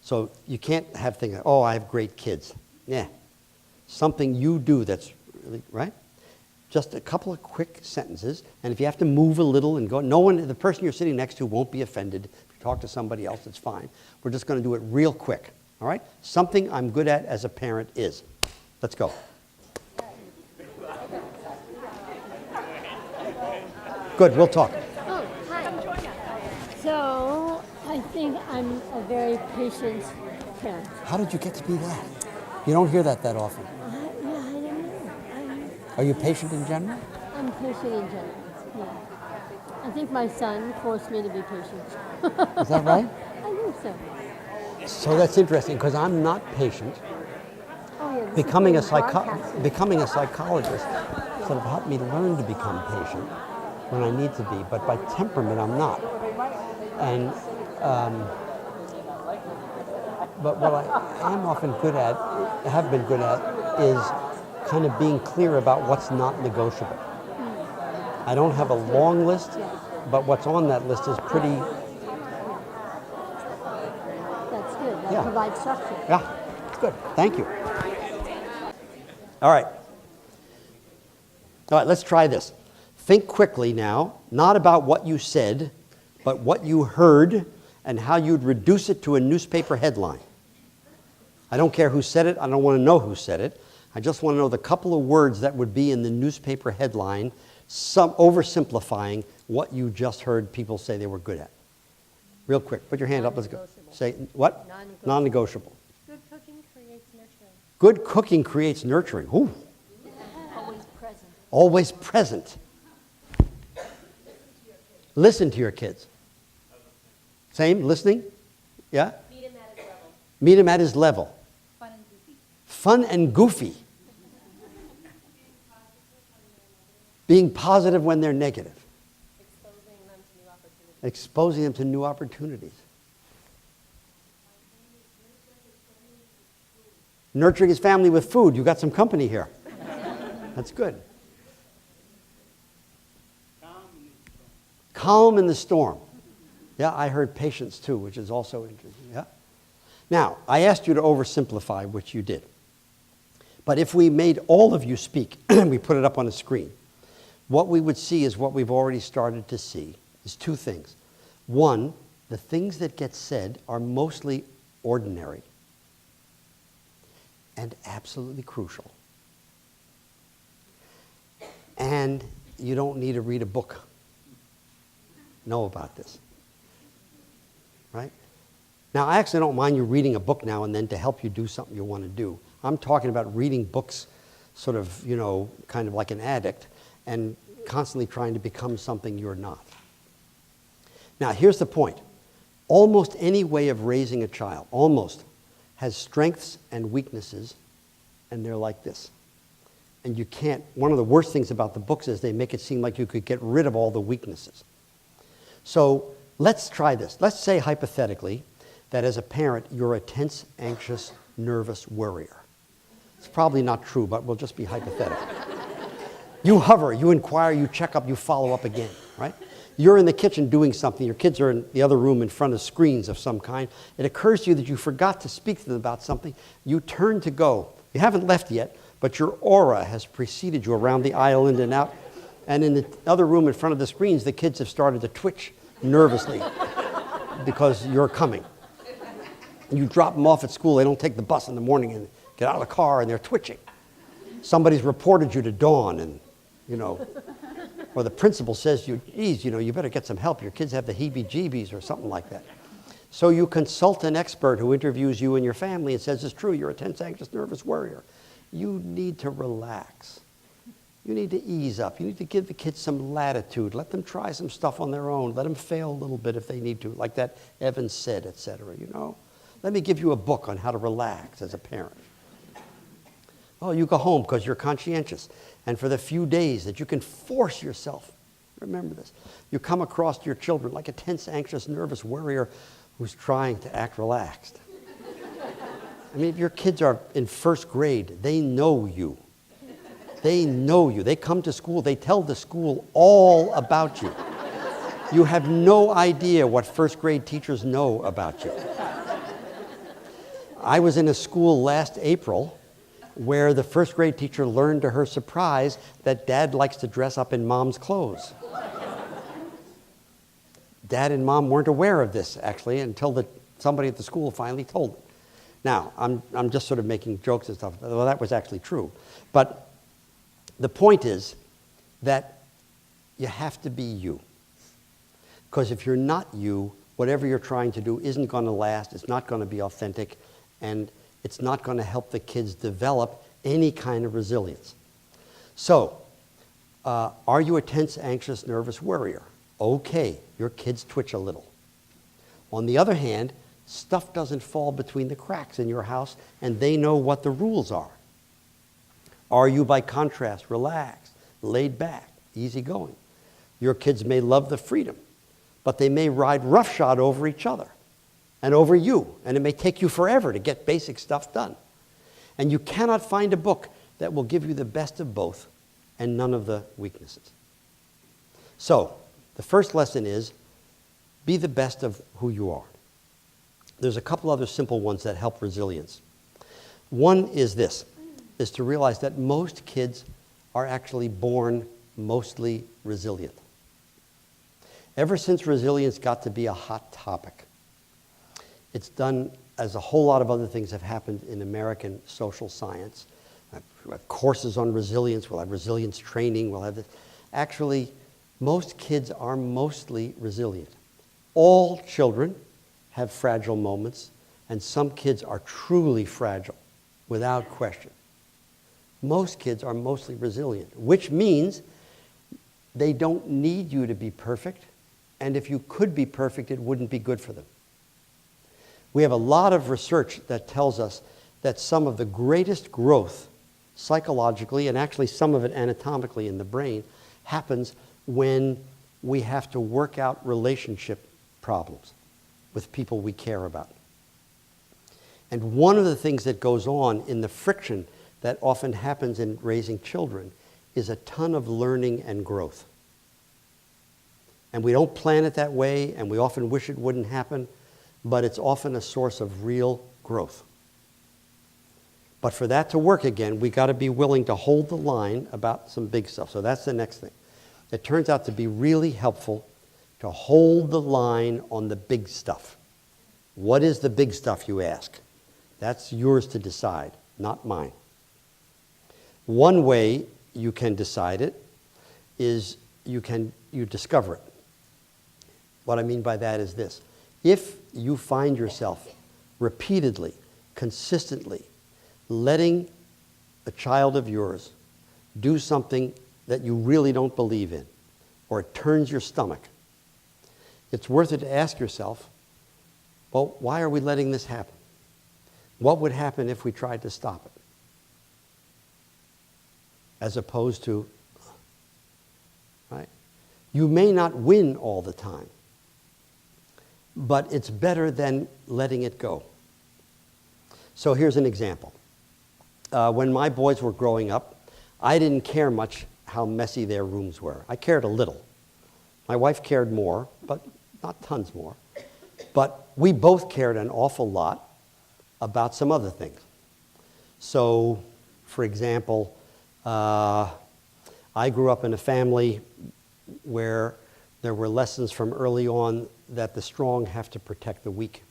So you can't have things like, oh, I have great kids. Yeah. Something you do that's really, right? Just a couple of quick sentences, and if you have to move a little and go, no one, the person you're sitting next to won't be offended. If you talk to somebody else, it's fine. We're just going to do it real quick, all right? Something I'm good at as a parent is. Let's go. Good, we'll talk. Oh, hi. So, I think I'm a very patient parent. How did you get to be that? You don't hear that often. Yeah, I don't know. Are you patient in general? I'm patient in general, yeah. I think my son forced me to be patient. Is that right? I think so. So that's interesting, because I'm not patient. Oh, yeah. Becoming a psychologist sort of helped me learn to become patient when I need to be, but by temperament I'm not. And but what I am often good at, have been good at, is kind of being clear about what's not negotiable. I don't have a long list, but what's on that list is pretty. That's good. That Yeah. provides structure. Yeah, it's good. Thank you. All right. All right, let's try this. Think quickly now, not about what you said, but what you heard and how you'd reduce it to a newspaper headline. I don't care who said it. I don't want to know who said it. I just want to know the couple of words that would be in the newspaper headline, some oversimplifying what you just heard people say they were good at. Real quick, put your hand up. Let's go. Say what? Non-negotiable. Good cooking creates nurturing. Good cooking creates nurturing. Ooh. Always present. Always present. Listen to your kids. Same, listening? Yeah? Meet him at his level. Meet him at his level. Fun and goofy. Fun and goofy. Being positive when they're negative. Exposing them to new opportunities. Exposing them to new opportunities. Nurturing his family with food. You got some company here. That's good. Calm in the storm. Yeah, I heard patience too, which is also interesting. Yeah. Now, I asked you to oversimplify, which you did. But if we made all of you speak, and we put it up on the screen, what we would see is what we've already started to see, is two things. One, the things that get said are mostly ordinary and absolutely crucial. And you don't need to read a book to know about this. Right? Now, I actually don't mind you reading a book now and then to help you do something you want to do. I'm talking about reading books sort of, kind of like an addict and constantly trying to become something you're not. Now, here's the point. Almost any way of raising a child, almost, has strengths and weaknesses, and they're like this. And you can't, one of the worst things about the books is they make it seem like you could get rid of all the weaknesses. So let's try this. Let's say hypothetically that as a parent, you're a tense, anxious, nervous worrier. It's probably not true, but we'll just be hypothetical. You hover, you inquire, you check up, you follow up again, right? You're in the kitchen doing something. Your kids are in the other room in front of screens of some kind. It occurs to you that you forgot to speak to them about something. You turn to go. You haven't left yet, but your aura has preceded you around the aisle in and out. And in the other room in front of the screens, the kids have started to twitch nervously because you're coming. You drop them off at school. They don't take the bus in the morning and get out of the car, and they're twitching. Somebody's reported you to Dawn, and, or the principal says to you, geez, you better get some help. Your kids have the heebie-jeebies or something like that. So you consult an expert who interviews you and your family and says, it's true, you're a tense, anxious, nervous worrier. You need to relax. You need to ease up. You need to give the kids some latitude. Let them try some stuff on their own. Let them fail a little bit if they need to, like that Evans said, et cetera, Let me give you a book on how to relax as a parent. Oh, you go home because you're conscientious. And for the few days that you can force yourself, remember this, you come across your children like a tense, anxious, nervous worrier who's trying to act relaxed. I mean, if your kids are in first grade, they know you. They know you. They come to school. They tell the school all about you. You have no idea what first grade teachers know about you. I was in a school last April where the first grade teacher learned to her surprise that Dad likes to dress up in Mom's clothes. Dad and Mom weren't aware of this, actually, until somebody at the school finally told them. Now, I'm just sort of making jokes and stuff. Well, that was actually true. But the point is that you have to be you. Because if you're not you, whatever you're trying to do isn't going to last, it's not going to be authentic, and it's not going to help the kids develop any kind of resilience. So, are you a tense, anxious, nervous worrier? Okay, your kids twitch a little. On the other hand, stuff doesn't fall between the cracks in your house, and they know what the rules are. Are you, by contrast, relaxed, laid back, easygoing? Your kids may love the freedom, but they may ride roughshod over each other and over you, and it may take you forever to get basic stuff done. And you cannot find a book that will give you the best of both and none of the weaknesses. So, the first lesson is, be the best of who you are. There's a couple other simple ones that help resilience. One is this, is to realize that most kids are actually born mostly resilient. Ever since resilience got to be a hot topic, it's done as a whole lot of other things have happened in American social science. We'll have courses on resilience, we'll have resilience training, we'll have this. Actually, most kids are mostly resilient. All children have fragile moments, and some kids are truly fragile, without question. Most kids are mostly resilient, which means they don't need you to be perfect, and if you could be perfect, it wouldn't be good for them. We have a lot of research that tells us that some of the greatest growth psychologically, and actually some of it anatomically in the brain, happens when we have to work out relationship problems with people we care about. And one of the things that goes on in the friction that often happens in raising children is a ton of learning and growth. And we don't plan it that way, and we often wish it wouldn't happen, but it's often a source of real growth. But for that to work again, we got to be willing to hold the line about some big stuff. So that's the next thing. It turns out to be really helpful to hold the line on the big stuff. What is the big stuff, you ask? That's yours to decide, not mine. One way you can decide it is you discover it. What I mean by that is this. If you find yourself repeatedly, consistently, letting a child of yours do something that you really don't believe in, or it turns your stomach, it's worth it to ask yourself, well, why are we letting this happen? What would happen if we tried to stop it? As opposed to, right? You may not win all the time, but it's better than letting it go. So here's an example. When my boys were growing up, I didn't care much how messy their rooms were. I cared a little. My wife cared more, but not tons more. But we both cared an awful lot about some other things. So, for example, I grew up in a family where there were lessons from early on that the strong have to protect the weak.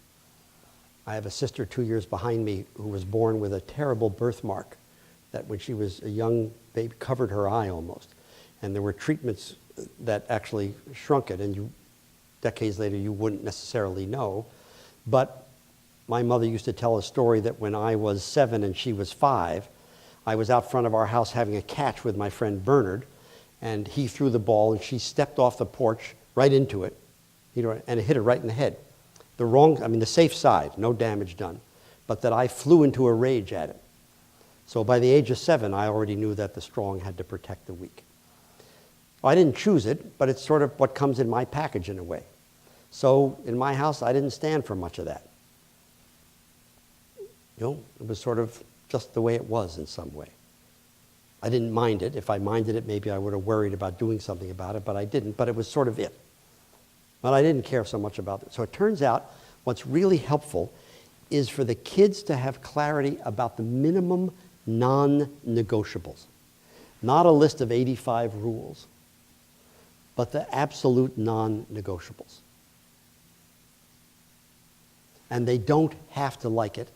I have a sister 2 years behind me who was born with a terrible birthmark that when she was a young baby covered her eye almost. And there were treatments that actually shrunk it, and decades later you wouldn't necessarily know. But my mother used to tell a story that when I was 7 and she was 5, I was out front of our house having a catch with my friend Bernard, and he threw the ball and she stepped off the porch right into it, and it hit her right in the head. The safe side, no damage done, but that I flew into a rage at it. So by the age of 7, I already knew that the strong had to protect the weak. I didn't choose it, but it's sort of what comes in my package in a way. So in my house, I didn't stand for much of that. It was sort of just the way it was in some way. I didn't mind it. If I minded it, maybe I would have worried about doing something about it, but I didn't, but it was sort of it. But I didn't care so much about it. So it turns out what's really helpful is for the kids to have clarity about the minimum non-negotiables. Not a list of 85 rules, but the absolute non-negotiables. And they don't have to like it.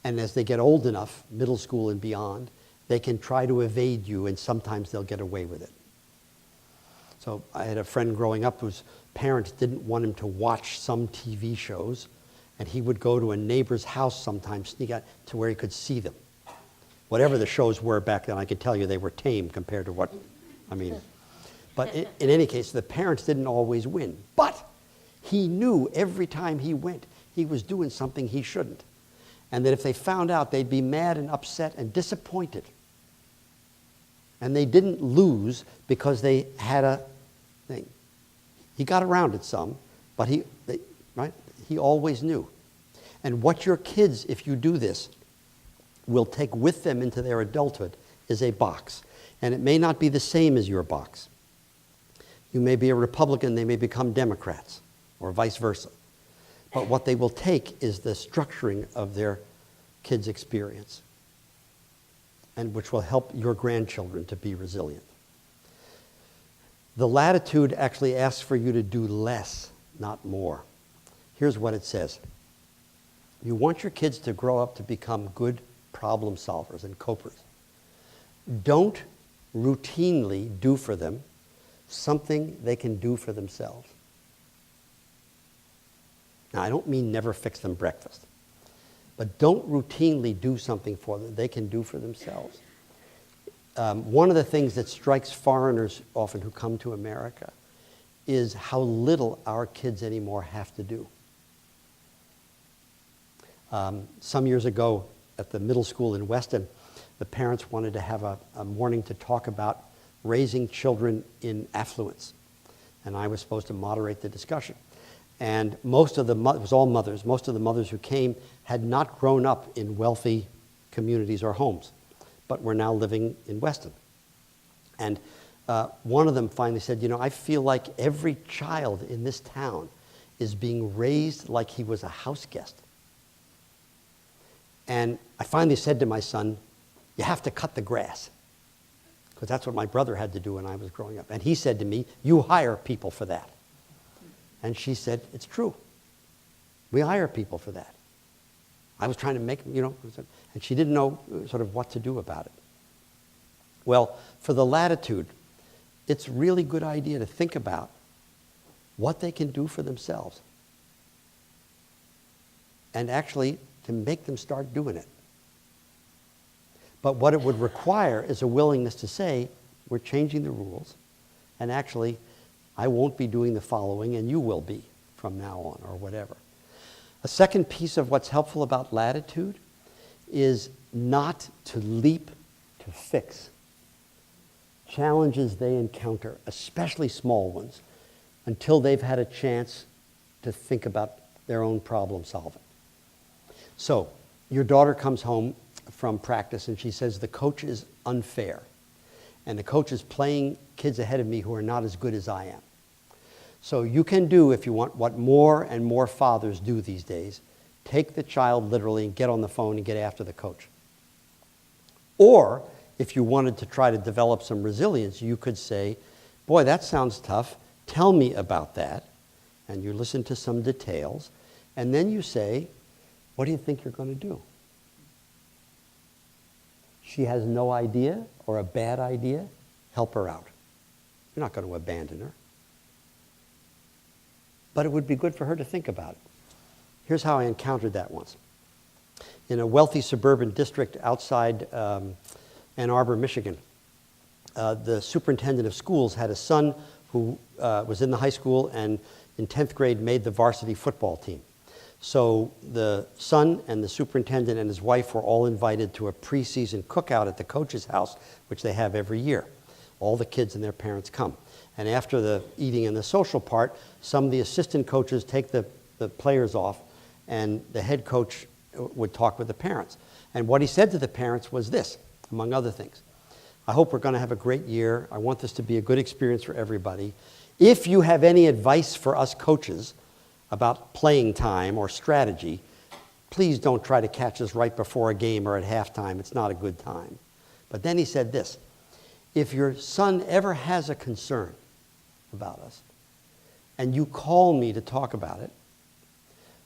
And as they get old enough, middle school and beyond, they can try to evade you, and sometimes they'll get away with it. So I had a friend growing up whose parents didn't want him to watch some TV shows, and he would go to a neighbor's house sometimes, sneak out to where he could see them. Whatever the shows were back then, I can tell you they were tame compared to what, I mean. But in any case, the parents didn't always win. But he knew every time he went, he was doing something he shouldn't. And that if they found out, they'd be mad and upset and disappointed. And they didn't lose because they had a thing. He got around it some, but he always knew. And what your kids, if you do this, will take with them into their adulthood is a box. And it may not be the same as your box. You may be a Republican, they may become Democrats, or vice versa. But what they will take is the structuring of their kids' experience, and which will help your grandchildren to be resilient. The latitude actually asks for you to do less, not more. Here's what it says. You want your kids to grow up to become good problem solvers and copers. Don't routinely do for them something they can do for themselves. Now, I don't mean never fix them breakfast, but don't routinely do something for them they can do for themselves. One of the things that strikes foreigners often who come to America is how little our kids anymore have to do. Some years ago at the middle school in Weston, the parents wanted to have a morning to talk about raising children in affluence. And I was supposed to moderate the discussion. And most of the, it was all mothers, most of the mothers who came had not grown up in wealthy communities or homes, but were now living in Weston. And one of them finally said, you know, I feel like every child in this town is being raised like he was a house guest. And I finally said to my son, you have to cut the grass. Because that's what my brother had to do when I was growing up. And he said to me, you hire people for that. And she said, it's true. We hire people for that. I was trying to make, you know, and she didn't know sort of what to do about it. Well, for the latitude, it's a really good idea to think about what they can do for themselves. And actually to make them start doing it. But what it would require is a willingness to say, we're changing the rules, and actually, I won't be doing the following, and you will be from now on, or whatever. A second piece of what's helpful about latitude is not to leap to fix challenges they encounter, especially small ones, until they've had a chance to think about their own problem solving. So, your daughter comes home from practice and she says, the coach is unfair. And the coach is playing kids ahead of me who are not as good as I am. So you can do, if you want, what more and more fathers do these days. Take the child literally and get on the phone and get after the coach. Or, if you wanted to try to develop some resilience, you could say, boy, that sounds tough. Tell me about that. And you listen to some details. And then you say, what do you think you're going to do? She has no idea or a bad idea, help her out. You're not going to abandon her. But it would be good for her to think about it. Here's how I encountered that once. In a wealthy suburban district outside Ann Arbor, Michigan, the superintendent of schools had a son who was in the high school and in 10th grade made the varsity football team. So the son and the superintendent and his wife were all invited to a preseason cookout at the coach's house, which they have every year. All the kids and their parents come. And after the eating and the social part, some of the assistant coaches take the players off, and the head coach would talk with the parents. And what he said to the parents was this, among other things. I hope we're going to have a great year. I want this to be a good experience for everybody. If you have any advice for us coaches about playing time or strategy, please don't try to catch us right before a game or at halftime. It's not a good time. But then he said this, if your son ever has a concern about us and you call me to talk about it,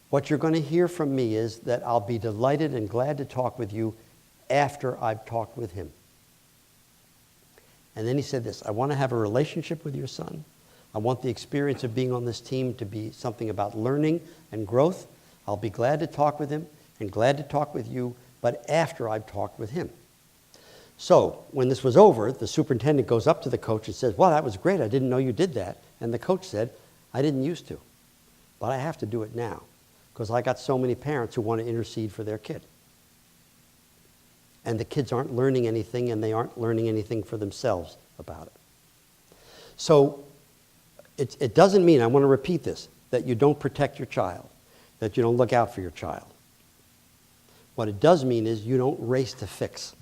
what you're going to hear from me is that I'll be delighted and glad to talk with you after I've talked with him. And then he said this, I want to have a relationship with your son. I want the experience of being on this team to be something about learning and growth. I'll be glad to talk with him and glad to talk with you, but after I've talked with him. So when this was over, the superintendent goes up to the coach and says, well, that was great. I didn't know you did that. And the coach said, I didn't used to, but I have to do it now because I got so many parents who want to intercede for their kid. And the kids aren't learning anything, and they aren't learning anything for themselves about it. So it doesn't mean, I want to repeat this, that you don't protect your child, that you don't look out for your child. What it does mean is you don't race to fix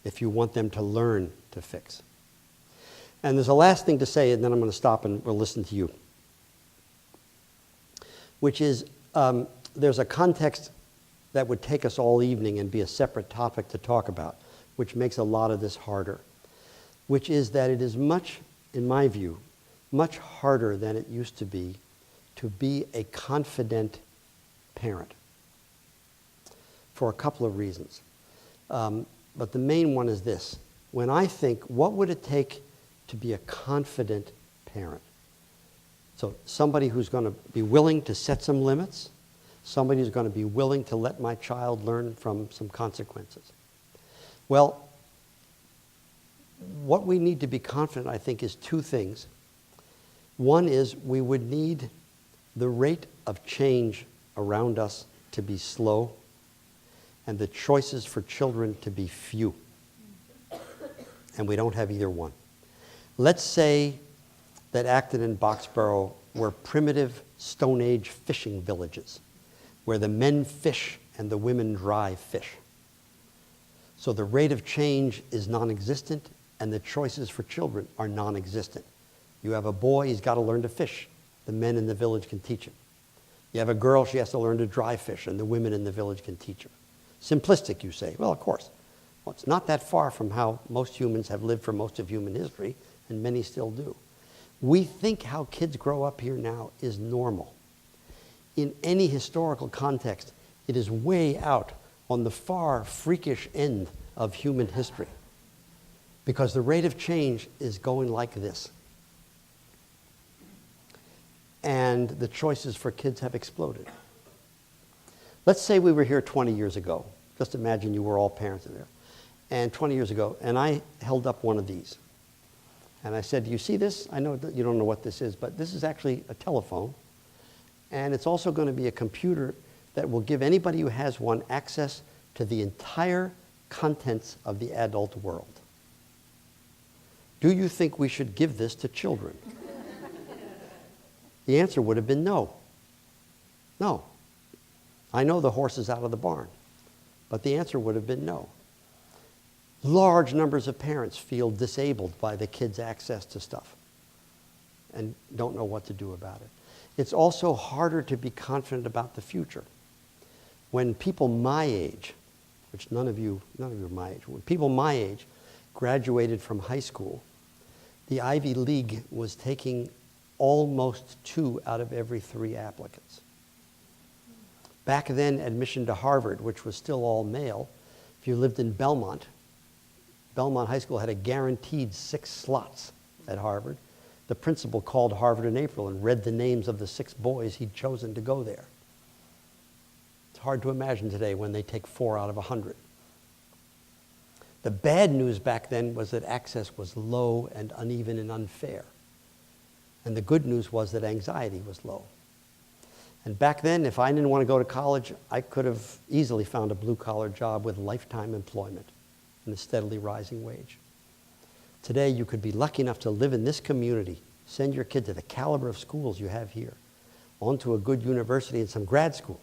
if you want them to learn to fix. And there's a last thing to say, and then I'm going to stop and we'll listen to you, which is there's a context that would take us all evening and be a separate topic to talk about, which makes a lot of this harder, which is that it is much, in my view, much harder than it used to be a confident parent for a couple of reasons. But the main one is this. When I think, what would it take to be a confident parent? So somebody who's going to be willing to set some limits, somebody who's going to be willing to let my child learn from some consequences. Well, what we need to be confident, I think, is two things. One is we would need the rate of change around us to be slow and the choices for children to be few. And we don't have either one. Let's say that Acton and Boxborough were primitive Stone Age fishing villages where the men fish and the women dry fish. So the rate of change is non-existent and the choices for children are non-existent. You have a boy, he's got to learn to fish. The men in the village can teach him. You have a girl, she has to learn to dry fish and the women in the village can teach her. Simplistic, you say. Well, of course. Well, it's not that far from how most humans have lived for most of human history, and many still do. We think how kids grow up here now is normal. In any historical context, it is way out on the far freakish end of human history because the rate of change is going like this. And the choices for kids have exploded. Let's say we were here 20 years ago. Just imagine you were all parents in there. And 20 years ago, and I held up one of these. And I said, do you see this? I know that you don't know what this is, but this is actually a telephone. And it's also going to be a computer that will give anybody who has one access to the entire contents of the adult world. Do you think we should give this to children? The answer would have been no. No. I know the horse is out of the barn, but the answer would have been no. Large numbers of parents feel disabled by the kids' access to stuff and don't know what to do about it. It's also harder to be confident about the future. When people my age, which none of you are my age, when people my age graduated from high school, the Ivy League was taking almost 2 out of every 3 applicants. Back then, admission to Harvard, which was still all male, if you lived in Belmont High School had a guaranteed 6 slots at Harvard. The principal called Harvard in April and read the names of the 6 boys he'd chosen to go there. It's hard to imagine today when they take 4 out of 100. The bad news back then was that access was low and uneven and unfair. And the good news was that anxiety was low. And back then, if I didn't want to go to college, I could have easily found a blue-collar job with lifetime employment and a steadily rising wage. Today, you could be lucky enough to live in this community, send your kid to the caliber of schools you have here, onto a good university and some grad school.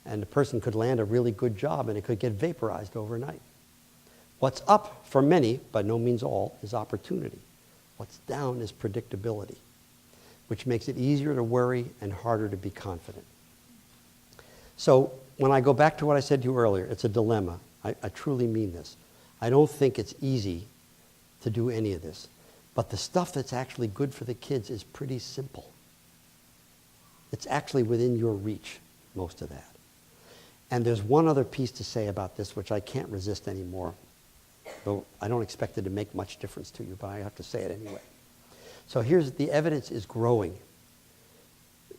And the person could land a really good job and it could get vaporized overnight. What's up for many, by no means all, is opportunity. What's down is predictability, which makes it easier to worry and harder to be confident. So when I go back to what I said to you earlier, it's a dilemma. I truly mean this. I don't think it's easy to do any of this. But the stuff that's actually good for the kids is pretty simple. It's actually within your reach, most of that. And there's one other piece to say about this, which I can't resist anymore, though I don't expect it to make much difference to you, but I have to say it anyway. So here's the evidence is growing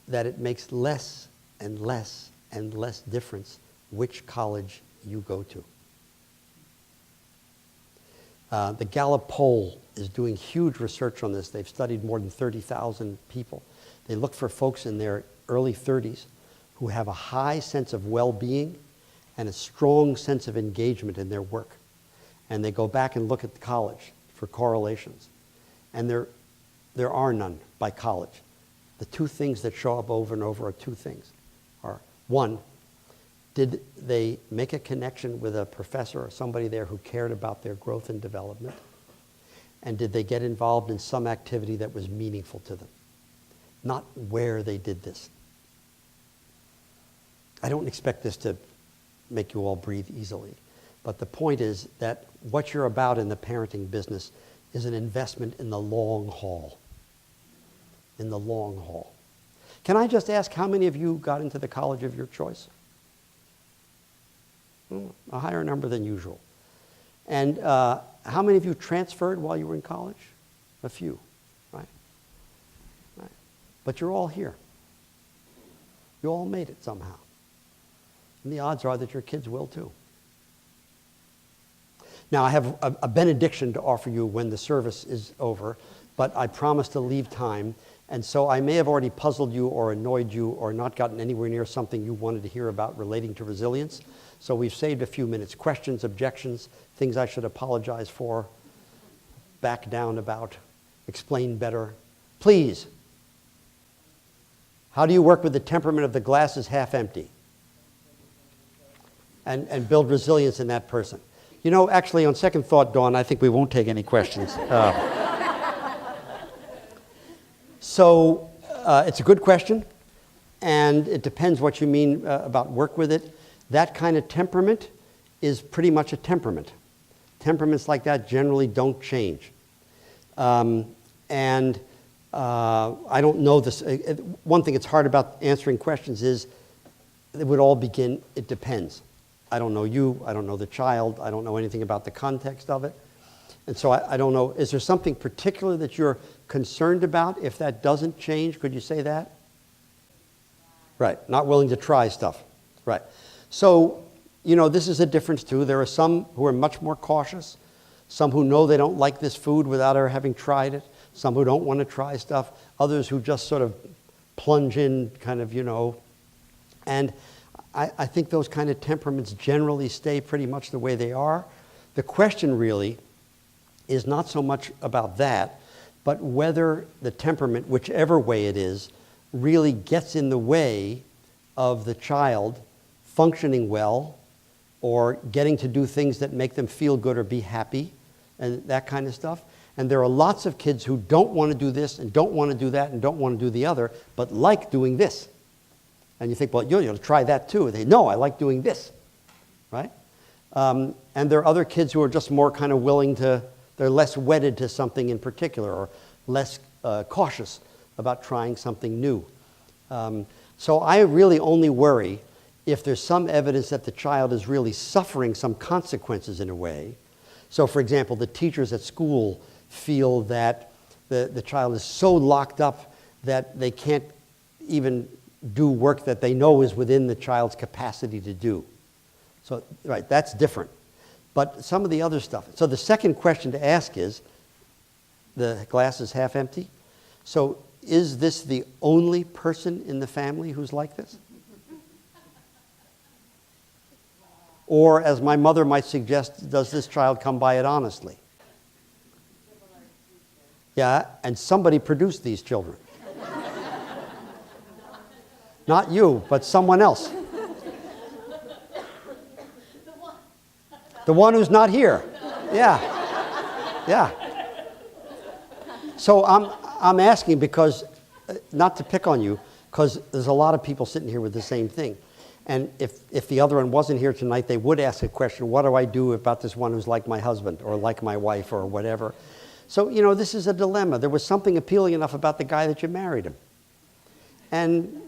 that it makes less and less and less difference which college you go to. The Gallup poll is doing huge research on this. They've studied more than 30,000 people. They look for folks in their early 30s who have a high sense of well-being and a strong sense of engagement in their work. And they go back and look at the college for correlations. And there are none by college. The two things that show up over and over are two things. One, did they make a connection with a professor or somebody there who cared about their growth and development? And did they get involved in some activity that was meaningful to them? Not where they did this. I don't expect this to make you all breathe easily. But the point is that what you're about in the parenting business is an investment in the long haul. In the long haul. Can I just ask how many of you got into the college of your choice? A higher number than usual. And how many of you transferred while you were in college? A few, right? But you're all here. You all made it somehow. And the odds are that your kids will too. Now, I have a benediction to offer you when the service is over, but I promise to leave time. And so I may have already puzzled you or annoyed you or not gotten anywhere near something you wanted to hear about relating to resilience. So we've saved a few minutes. Questions, objections, things I should apologize for, back down about, explain better. Please. How do you work with the temperament of the glass is half empty? And build resilience in that person. You know, actually, on second thought, Dawn, I think we won't take any questions. So it's a good question, and it depends what you mean about work with it. That kind of temperament is pretty much a temperament. Temperaments like that generally don't change. I don't know this. One thing that's hard about answering questions is it would all begin, it depends. I don't know you, I don't know the child, I don't know anything about the context of it. And so I don't know, is there something particular that you're concerned about if that doesn't change? Could you say that? Right, not willing to try stuff. Right. So, you know, this is a difference too. There are some who are much more cautious, some who know they don't like this food without ever having tried it, some who don't want to try stuff, others who just sort of plunge in kind of, you know. And I think those kind of temperaments generally stay pretty much the way they are. The question really is not so much about that, but whether the temperament, whichever way it is, really gets in the way of the child functioning well or getting to do things that make them feel good or be happy and that kind of stuff. And there are lots of kids who don't want to do this and don't want to do that and don't want to do the other, but like doing this. And you think, well, you'll try that too. And they, no, I like doing this, right? And there are other kids who are just more kind of willing to, they're less wedded to something in particular or less cautious about trying something new. So I really only worry if there's some evidence that the child is really suffering some consequences in a way. So for example, the teachers at school feel that the child is so locked up that they can't even do work that they know is within the child's capacity to do. So, right, that's different. But some of the other stuff. So the second question to ask is, the glass is half empty. So is this the only person in the family who's like this? Or, as my mother might suggest, does this child come by it honestly? Yeah, and somebody produced these children. Not you, but someone else. The one who's not here. Yeah. Yeah. So I'm asking because, not to pick on you, because there's a lot of people sitting here with the same thing. And if the other one wasn't here tonight, they would ask a question, what do I do about this one who's like my husband or like my wife or whatever? So, this is a dilemma. There was something appealing enough about the guy that you married him. And,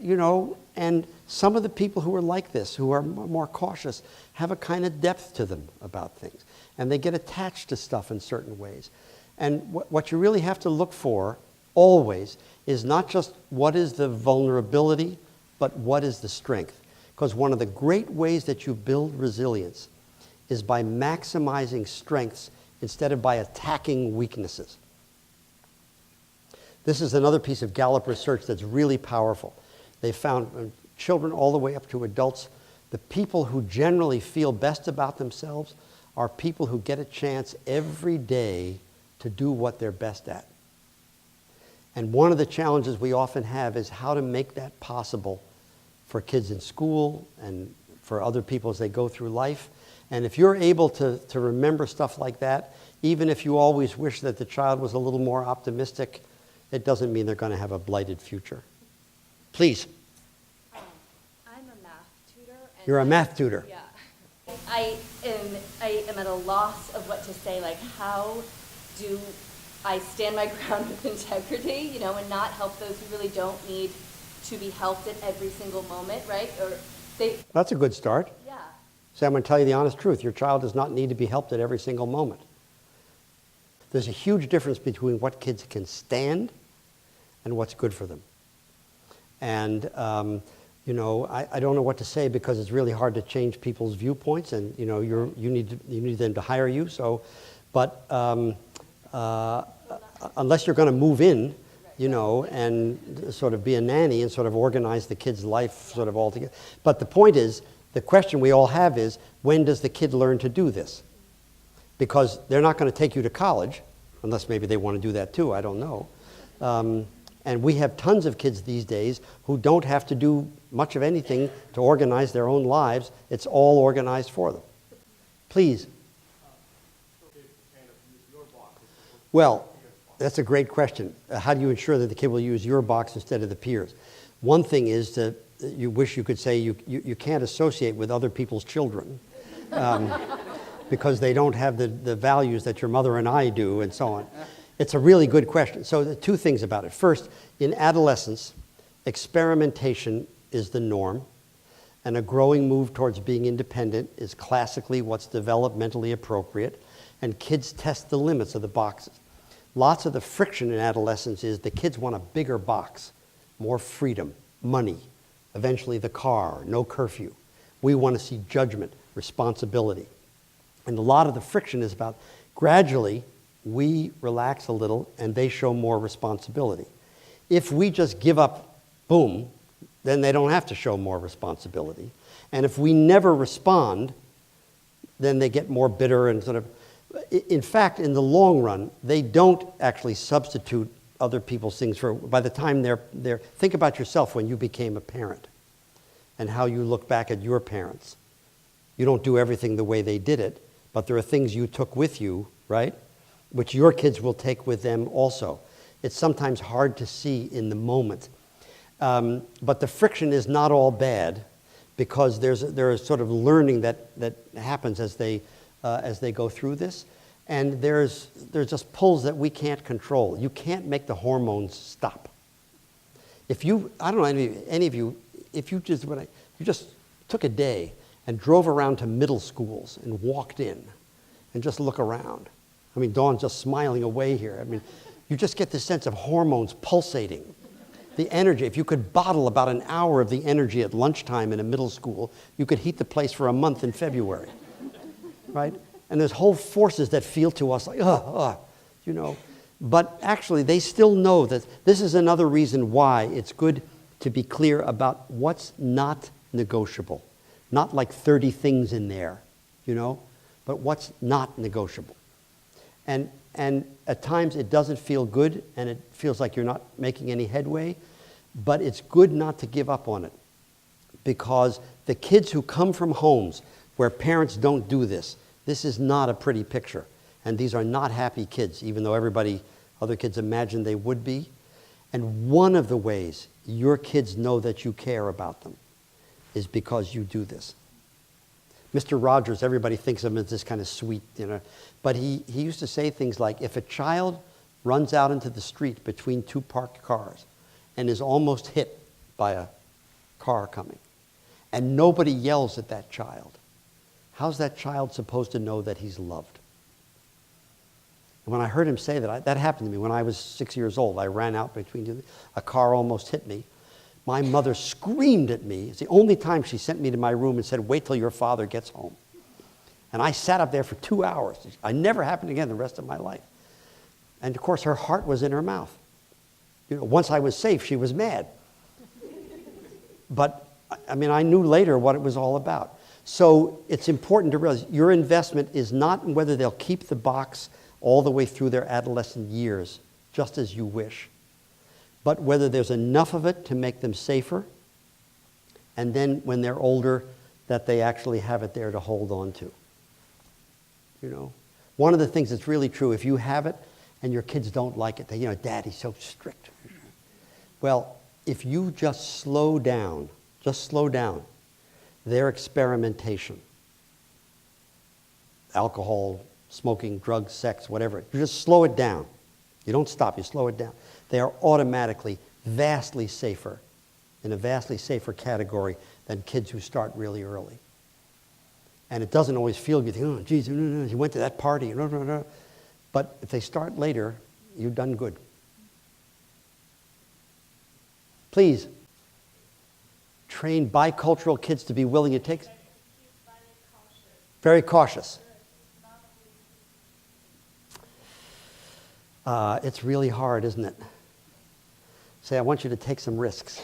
and some of the people who are like this, who are more cautious, have a kind of depth to them about things. And they get attached to stuff in certain ways. And what you really have to look for, always, is not just what is the vulnerability, but what is the strength. Because one of the great ways that you build resilience is by maximizing strengths instead of by attacking weaknesses. This is another piece of Gallup research that's really powerful. They found children all the way up to adults, the people who generally feel best about themselves are people who get a chance every day to do what they're best at. And one of the challenges we often have is how to make that possible for kids in school and for other people as they go through life. And if you're able to remember stuff like that, even if you always wish that the child was a little more optimistic, it doesn't mean they're going to have a blighted future. Please. I'm a math tutor. And You're a math tutor. Yeah. I am at a loss of what to say, like how do I stand my ground with integrity, and not help those who really don't need to be helped at every single moment, right? That's a good start. Yeah. So I'm going to tell you the honest truth. Your child does not need to be helped at every single moment. There's a huge difference between what kids can stand and what's good for them. And, I don't know what to say because it's really hard to change people's viewpoints, and, you need them to hire you. So, but unless you're going to move in, and sort of be a nanny and sort of organize the kid's life sort of all together. But the point is, the question we all have is, when does the kid learn to do this? Because they're not going to take you to college, unless maybe they want to do that too, I don't know. And we have tons of kids these days who don't have to do much of anything to organize their own lives. It's all organized for them. Please. Well, that's a great question. How do you ensure that the kid will use your box instead of the peers? One thing is that you wish you could say you can't associate with other people's children because they don't have the values that your mother and I do and so on. It's a really good question. So the two things about it. First, in adolescence, experimentation is the norm, and a growing move towards being independent is classically what's developmentally appropriate, and kids test the limits of the boxes. Lots of the friction in adolescence is the kids want a bigger box, more freedom, money, eventually the car, no curfew. We want to see judgment, responsibility. And a lot of the friction is about gradually we relax a little and they show more responsibility. If we just give up, boom, then they don't have to show more responsibility. And if we never respond, then they get more bitter and sort of, in fact, in the long run, they don't actually substitute other people's things for, by the time they're, think about yourself when you became a parent and how you look back at your parents. You don't do everything the way they did it, but there are things you took with you, right? Which your kids will take with them also. It's sometimes hard to see in the moment. But the friction is not all bad because there is sort of learning that happens as they go through this. And there's just pulls that we can't control. You can't make the hormones stop. If you, I don't know any of you, if you just, you just took a day and drove around to middle schools and walked in and just look around. I mean, Dawn's just smiling away here. I mean, you just get this sense of hormones pulsating. The energy, if you could bottle about an hour of the energy at lunchtime in a middle school, you could heat the place for a month in February, right? And there's whole forces that feel to us like, you know. But actually, they still know that this is another reason why it's good to be clear about what's not negotiable. Not like 30 things in there, you know, but what's not negotiable. And at times it doesn't feel good and it feels like you're not making any headway, but it's good not to give up on it. Because the kids who come from homes where parents don't do this, this is not a pretty picture. And these are not happy kids, even though other kids imagine they would be. And one of the ways your kids know that you care about them is because you do this. Mr. Rogers, everybody thinks of him as this kind of sweet, but he used to say things like, if a child runs out into the street between two parked cars and is almost hit by a car coming, and nobody yells at that child, how's that child supposed to know that he's loved? And when I heard him say that, that happened to me when I was 6 years old. I ran out between a car almost hit me. My mother screamed at me. It's the only time she sent me to my room and said, wait till your father gets home. And I sat up there for 2 hours. I never happened again the rest of my life. And of course, her heart was in her mouth. Once I was safe, she was mad. But I mean, I knew later what it was all about. So it's important to realize your investment is not in whether they'll keep the box all the way through their adolescent years, just as you wish, but whether there's enough of it to make them safer, and then when they're older, that they actually have it there to hold on to. One of the things that's really true, if you have it and your kids don't like it, they, Daddy's so strict. Well, if you just slow down their experimentation, alcohol, smoking, drugs, sex, whatever, you just slow it down. You don't stop, you slow it down. They are automatically vastly safer, in a vastly safer category than kids who start really early. And it doesn't always feel good. You think, oh, geez, you went to that party. But if they start later, you've done good. Please, train bicultural kids to be willing to take. Very cautious. It's really hard, isn't it? Say, I want you to take some risks.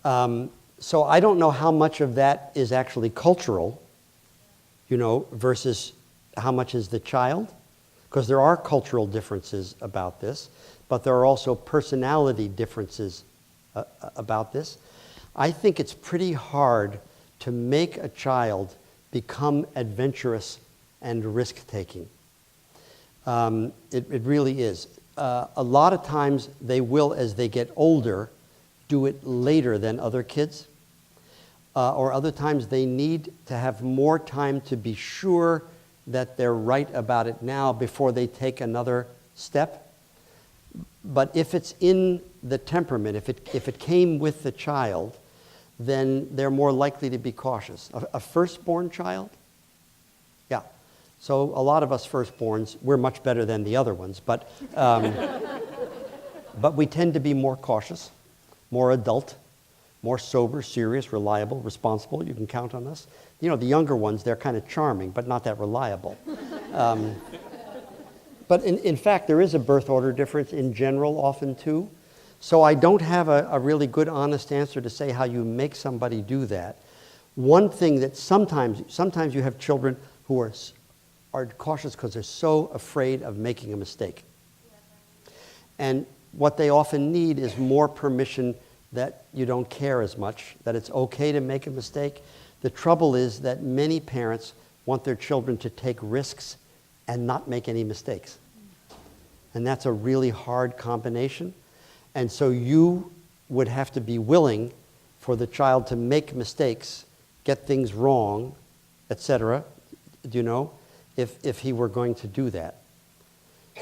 So I don't know how much of that is actually cultural, versus how much is the child, because there are cultural differences about this, but there are also personality differences about this. I think it's pretty hard to make a child become adventurous and risk-taking. It really is. A lot of times they will, as they get older, do it later than other kids. Or other times they need to have more time to be sure that they're right about it now before they take another step. But if it's in the temperament, if it came with the child, then they're more likely to be cautious. A firstborn child? Yeah. So a lot of us firstborns, we're much better than the other ones, but we tend to be more cautious, more adult, more sober, serious, reliable, responsible. You can count on us. The younger ones, they're kind of charming, but not that reliable. But in fact, there is a birth order difference in general often too. So I don't have a really good, honest answer to say how you make somebody do that. One thing that sometimes you have children who are cautious because they're so afraid of making a mistake. And what they often need is more permission that you don't care as much, that it's okay to make a mistake. The trouble is that many parents want their children to take risks and not make any mistakes. And that's a really hard combination. And so you would have to be willing for the child to make mistakes, get things wrong, etc., if he were going to do that.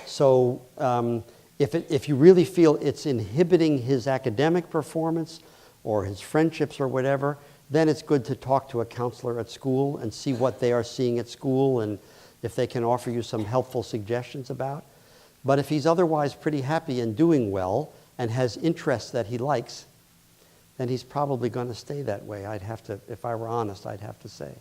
So if you really feel it's inhibiting his academic performance or his friendships or whatever, then it's good to talk to a counselor at school and see what they are seeing at school and if they can offer you some helpful suggestions about. But if he's otherwise pretty happy and doing well and has interests that he likes, then he's probably going to stay that way. I'd have to, if I were honest, I'd have to say.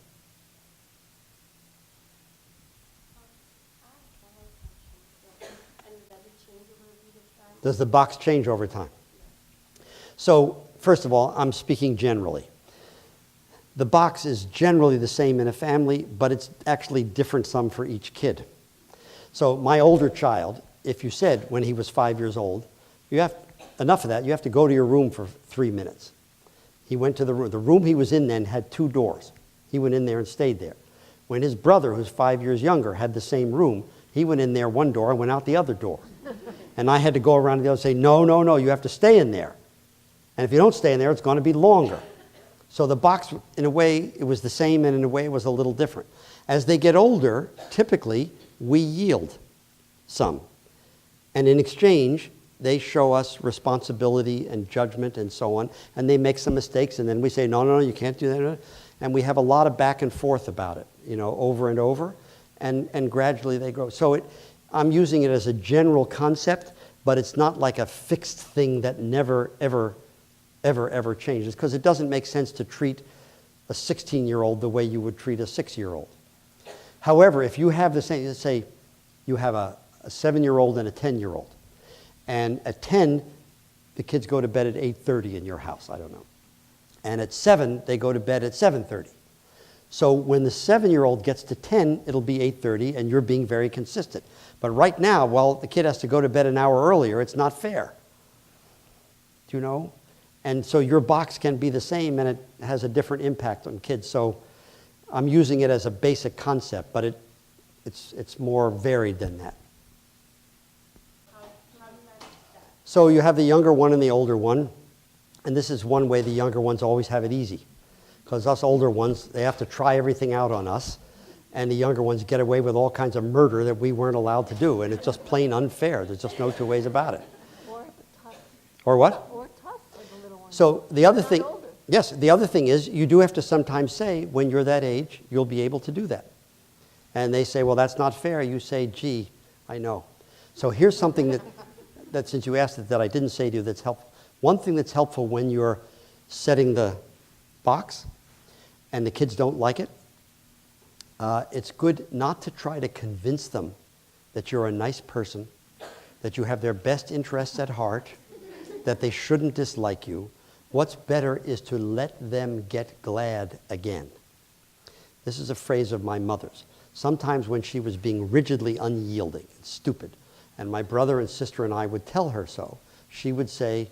Does the box change over time? So, first of all, I'm speaking generally. The box is generally the same in a family, but it's actually different some for each kid. So my older child, if you said when he was 5 years old, you have enough of that, you have to go to your room for 3 minutes. He went to the room. The room he was in then had 2 doors. He went in there and stayed there. When his brother, who's 5 years younger, had the same room, he went in there one door and went out the other door. And I had to go around to the other and say, no, you have to stay in there. And if you don't stay in there, it's going to be longer. So the box, in a way, it was the same, and in a way, it was a little different. As they get older, typically, we yield some. And in exchange, they show us responsibility and judgment and so on, and they make some mistakes, and then we say, no, you can't do that. And we have a lot of back and forth about it, over and over, and gradually they grow. So I'm using it as a general concept, but it's not like a fixed thing that never, ever changes, because it doesn't make sense to treat a 16-year-old the way you would treat a 6-year-old. However, if you have the same, let's say you have a 7-year-old and a 10-year-old, and at 10, the kids go to bed at 8:30 in your house, I don't know. And at 7, they go to bed at 7:30. So when the 7-year-old gets to 10, it'll be 8:30, and you're being very consistent. But right now, while the kid has to go to bed an hour earlier, it's not fair. Do you know? And so your box can be the same, and it has a different impact on kids. So I'm using it as a basic concept, but it's more varied than that. So you have the younger one and the older one, and this is one way the younger ones always have it easy. Because us older ones, they have to try everything out on us, and the younger ones get away with all kinds of murder that we weren't allowed to do, and it's just plain unfair. There's just no two ways about it. Or tough. Or what? Or tough for the little ones. So the other thing, older. yes, the other thing is you do have to sometimes say, when you're that age, you'll be able to do that. And they say, well, that's not fair. You say, gee, I know. So here's something that since you asked it, that I didn't say to you that's helpful. One thing that's helpful when you're setting the box and the kids don't like it, it's good not to try to convince them that you're a nice person, that you have their best interests at heart, that they shouldn't dislike you. What's better is to let them get glad again. This is a phrase of my mother's. Sometimes when she was being rigidly unyielding and stupid, and my brother and sister and I would tell her so, she would say,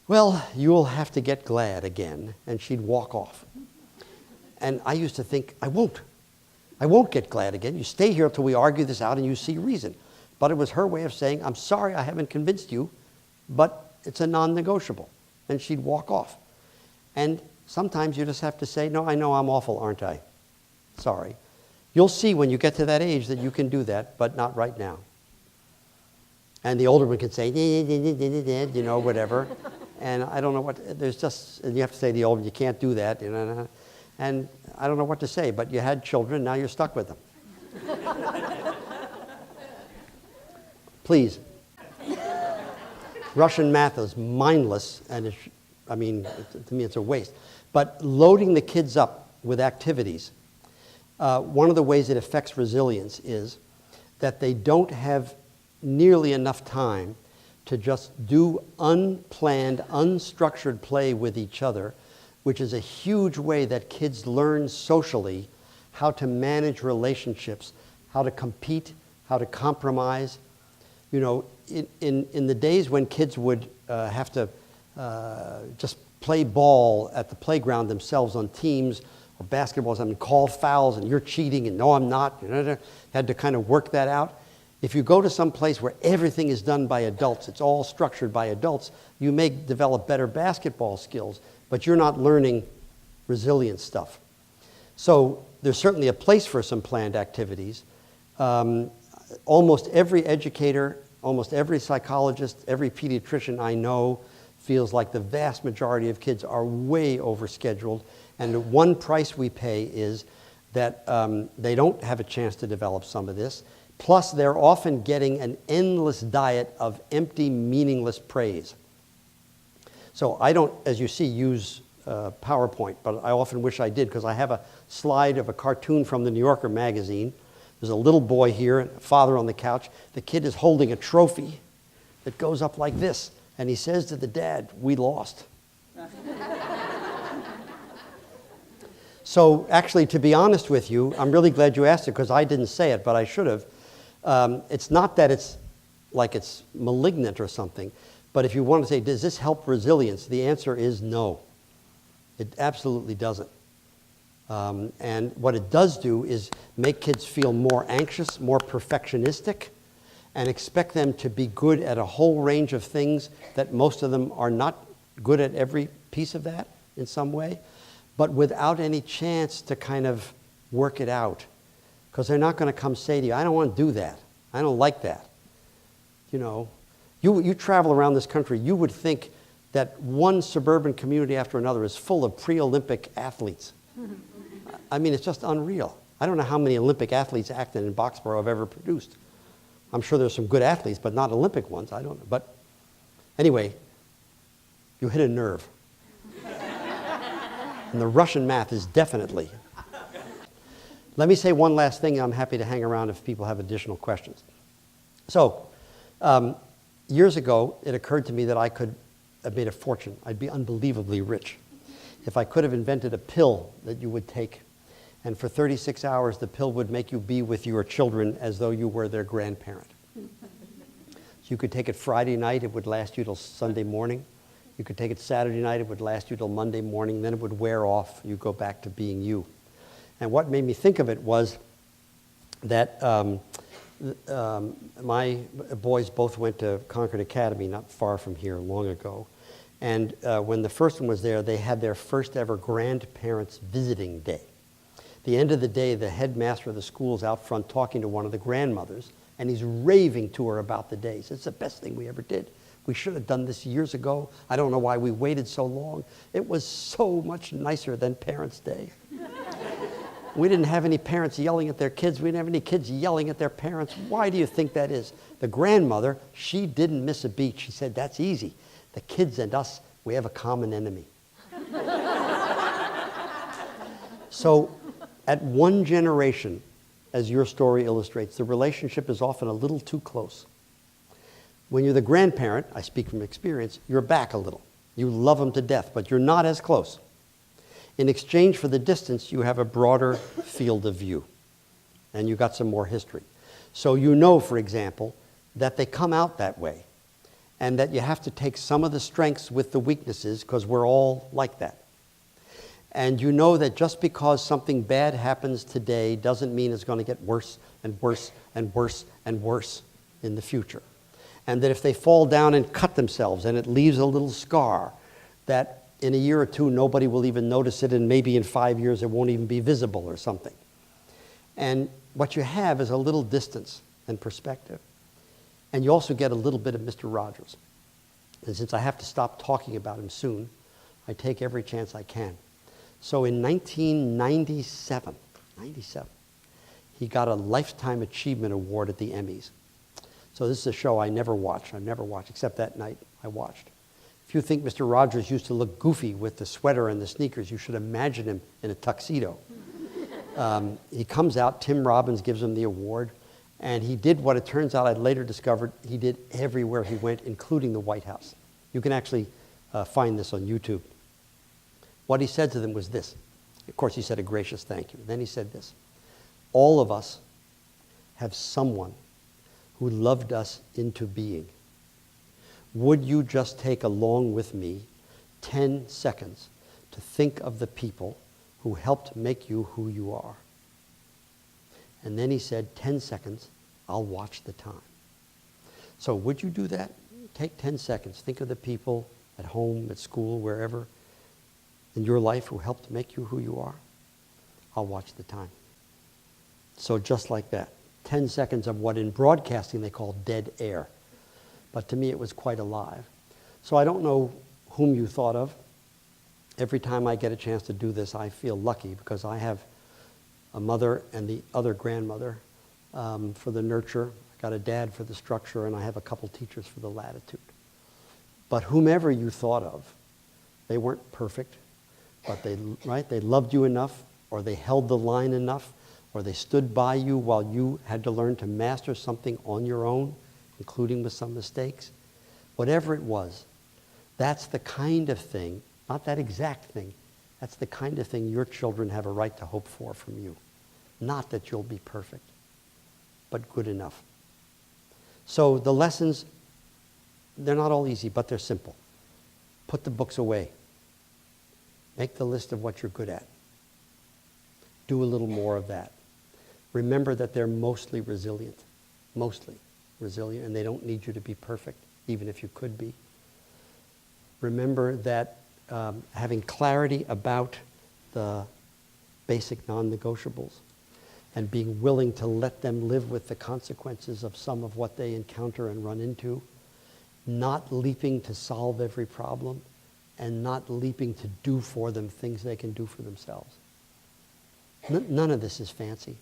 well, you'll have to get glad again, and she'd walk off. And I used to think, I won't get glad again. You stay here until we argue this out and you see reason. But it was her way of saying, I'm sorry I haven't convinced you, but it's a non-negotiable. And she'd walk off. And sometimes you just have to say, no, I know I'm awful, aren't I? Sorry. You'll see when you get to that age that you can do that, but not right now. And the older one can say, whatever. And I don't know what, and you have to say to the older one, you can't do that. And I don't know what to say, but you had children, now you're stuck with them. Please. Russian math is mindless, and to me it's a waste. But loading the kids up with activities, one of the ways it affects resilience is that they don't have nearly enough time to just do unplanned, unstructured play with each other, which is a huge way that kids learn socially how to manage relationships, how to compete, how to compromise. In the days when kids would have to just play ball at the playground themselves on teams or basketballs, call fouls and you're cheating and no, I'm not, had to kind of work that out. If you go to some place where everything is done by adults, it's all structured by adults, you may develop better basketball skills, but you're not learning resilience stuff. So there's certainly a place for some planned activities. Almost every educator, almost every psychologist, every pediatrician I know feels like the vast majority of kids are way overscheduled. And the one price we pay is that they don't have a chance to develop some of this. Plus, they're often getting an endless diet of empty, meaningless praise. So I don't, as you see, use PowerPoint, but I often wish I did, because I have a slide of a cartoon from the New Yorker magazine. There's a little boy here, and a father on the couch. The kid is holding a trophy that goes up like this, and he says to the dad, "We lost." So actually, to be honest with you, I'm really glad you asked it, because I didn't say it, but I should have. It's not that it's like it's malignant or something, but if you want to say, does this help resilience? The answer is no. It absolutely doesn't. And what it does do is make kids feel more anxious, more perfectionistic, and expect them to be good at a whole range of things that most of them are not good at every piece of that in some way, but without any chance to kind of work it out. Because they're not going to come say to you, I don't want to do that. I don't like that. You know, you travel around this country, you would think that one suburban community after another is full of pre-Olympic athletes. I mean, it's just unreal. I don't know how many Olympic athletes acting in Boxborough have ever produced. I'm sure there's some good athletes, but not Olympic ones. I don't know. But anyway, you hit a nerve. And the Russian math is definitely. Let me say one last thing. I'm happy to hang around if people have additional questions. So, years ago, it occurred to me that I could have made a fortune. I'd be unbelievably rich if I could have invented a pill that you would take. And for 36 hours, the pill would make you be with your children as though you were their grandparent. So you could take it Friday night, it would last you till Sunday morning. You could take it Saturday night, it would last you till Monday morning, then it would wear off, you go back to being you. And what made me think of it was that my boys both went to Concord Academy, not far from here, long ago. And when the first one was there, they had their first ever grandparents visiting day. The end of the day, the headmaster of the school is out front talking to one of the grandmothers, and he's raving to her about the days. It's the best thing we ever did. We should have done this years ago. I don't know why we waited so long. It was so much nicer than Parents' Day. We didn't have any parents yelling at their kids. We didn't have any kids yelling at their parents. Why do you think that is? The grandmother, she didn't miss a beat. She said, that's easy. The kids and us, we have a common enemy. So, at one generation, as your story illustrates, the relationship is often a little too close. When you're the grandparent, I speak from experience, you're back a little. You love them to death, but you're not as close. In exchange for the distance, you have a broader field of view, and you got some more history. So you know, for example, that they come out that way, and that you have to take some of the strengths with the weaknesses, because we're all like that. And you know that just because something bad happens today doesn't mean it's going to get worse and worse and worse and worse in the future. And that if they fall down and cut themselves and it leaves a little scar, that in a year or two nobody will even notice it, and maybe in 5 years it won't even be visible or something. And what you have is a little distance and perspective. And you also get a little bit of Mr. Rogers. And since I have to stop talking about him soon, I take every chance I can. So in 1997, he got a Lifetime Achievement Award at the Emmys. So this is a show I never watched. I've never watched, except that night I watched. If you think Mr. Rogers used to look goofy with the sweater and the sneakers, you should imagine him in a tuxedo. He comes out, Tim Robbins gives him the award, and he did what it turns out I later discovered he did everywhere he went, including the White House. You can actually find this on YouTube. What he said to them was this. Of course, he said a gracious thank you. Then he said this. All of us have someone who loved us into being. Would you just take along with me 10 seconds to think of the people who helped make you who you are? And then he said, 10 seconds, I'll watch the time. So would you do that? Take 10 seconds. Think of the people at home, at school, wherever, in your life who helped make you who you are. I'll watch the time. So just like that, 10 seconds of what in broadcasting they call dead air. But to me it was quite alive. So I don't know whom you thought of. Every time I get a chance to do this, I feel lucky because I have a mother and the other grandmother for the nurture. I got a dad for the structure, and I have a couple teachers for the latitude. But whomever you thought of, they weren't perfect, but they loved you enough, or they held the line enough, or they stood by you while you had to learn to master something on your own, including with some mistakes. Whatever it was, that's the kind of thing, not that exact thing, that's the kind of thing your children have a right to hope for from you. Not that you'll be perfect, but good enough. So the lessons, they're not all easy, but they're simple. Put the books away. Make the list of what you're good at. Do a little more of that. Remember that they're mostly resilient, and they don't need you to be perfect, even if you could be. Remember that having clarity about the basic non-negotiables and being willing to let them live with the consequences of some of what they encounter and run into, not leaping to solve every problem, and not leaping to do for them things they can do for themselves. None of this is fancy.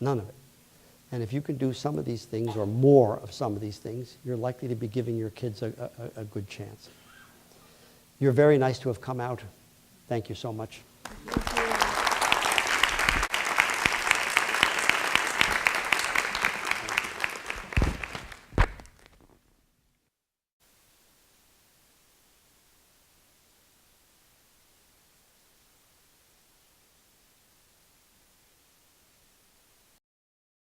None of it. And if you can do some of these things, or more of some of these things, you're likely to be giving your kids a good chance. You're very nice to have come out. Thank you so much.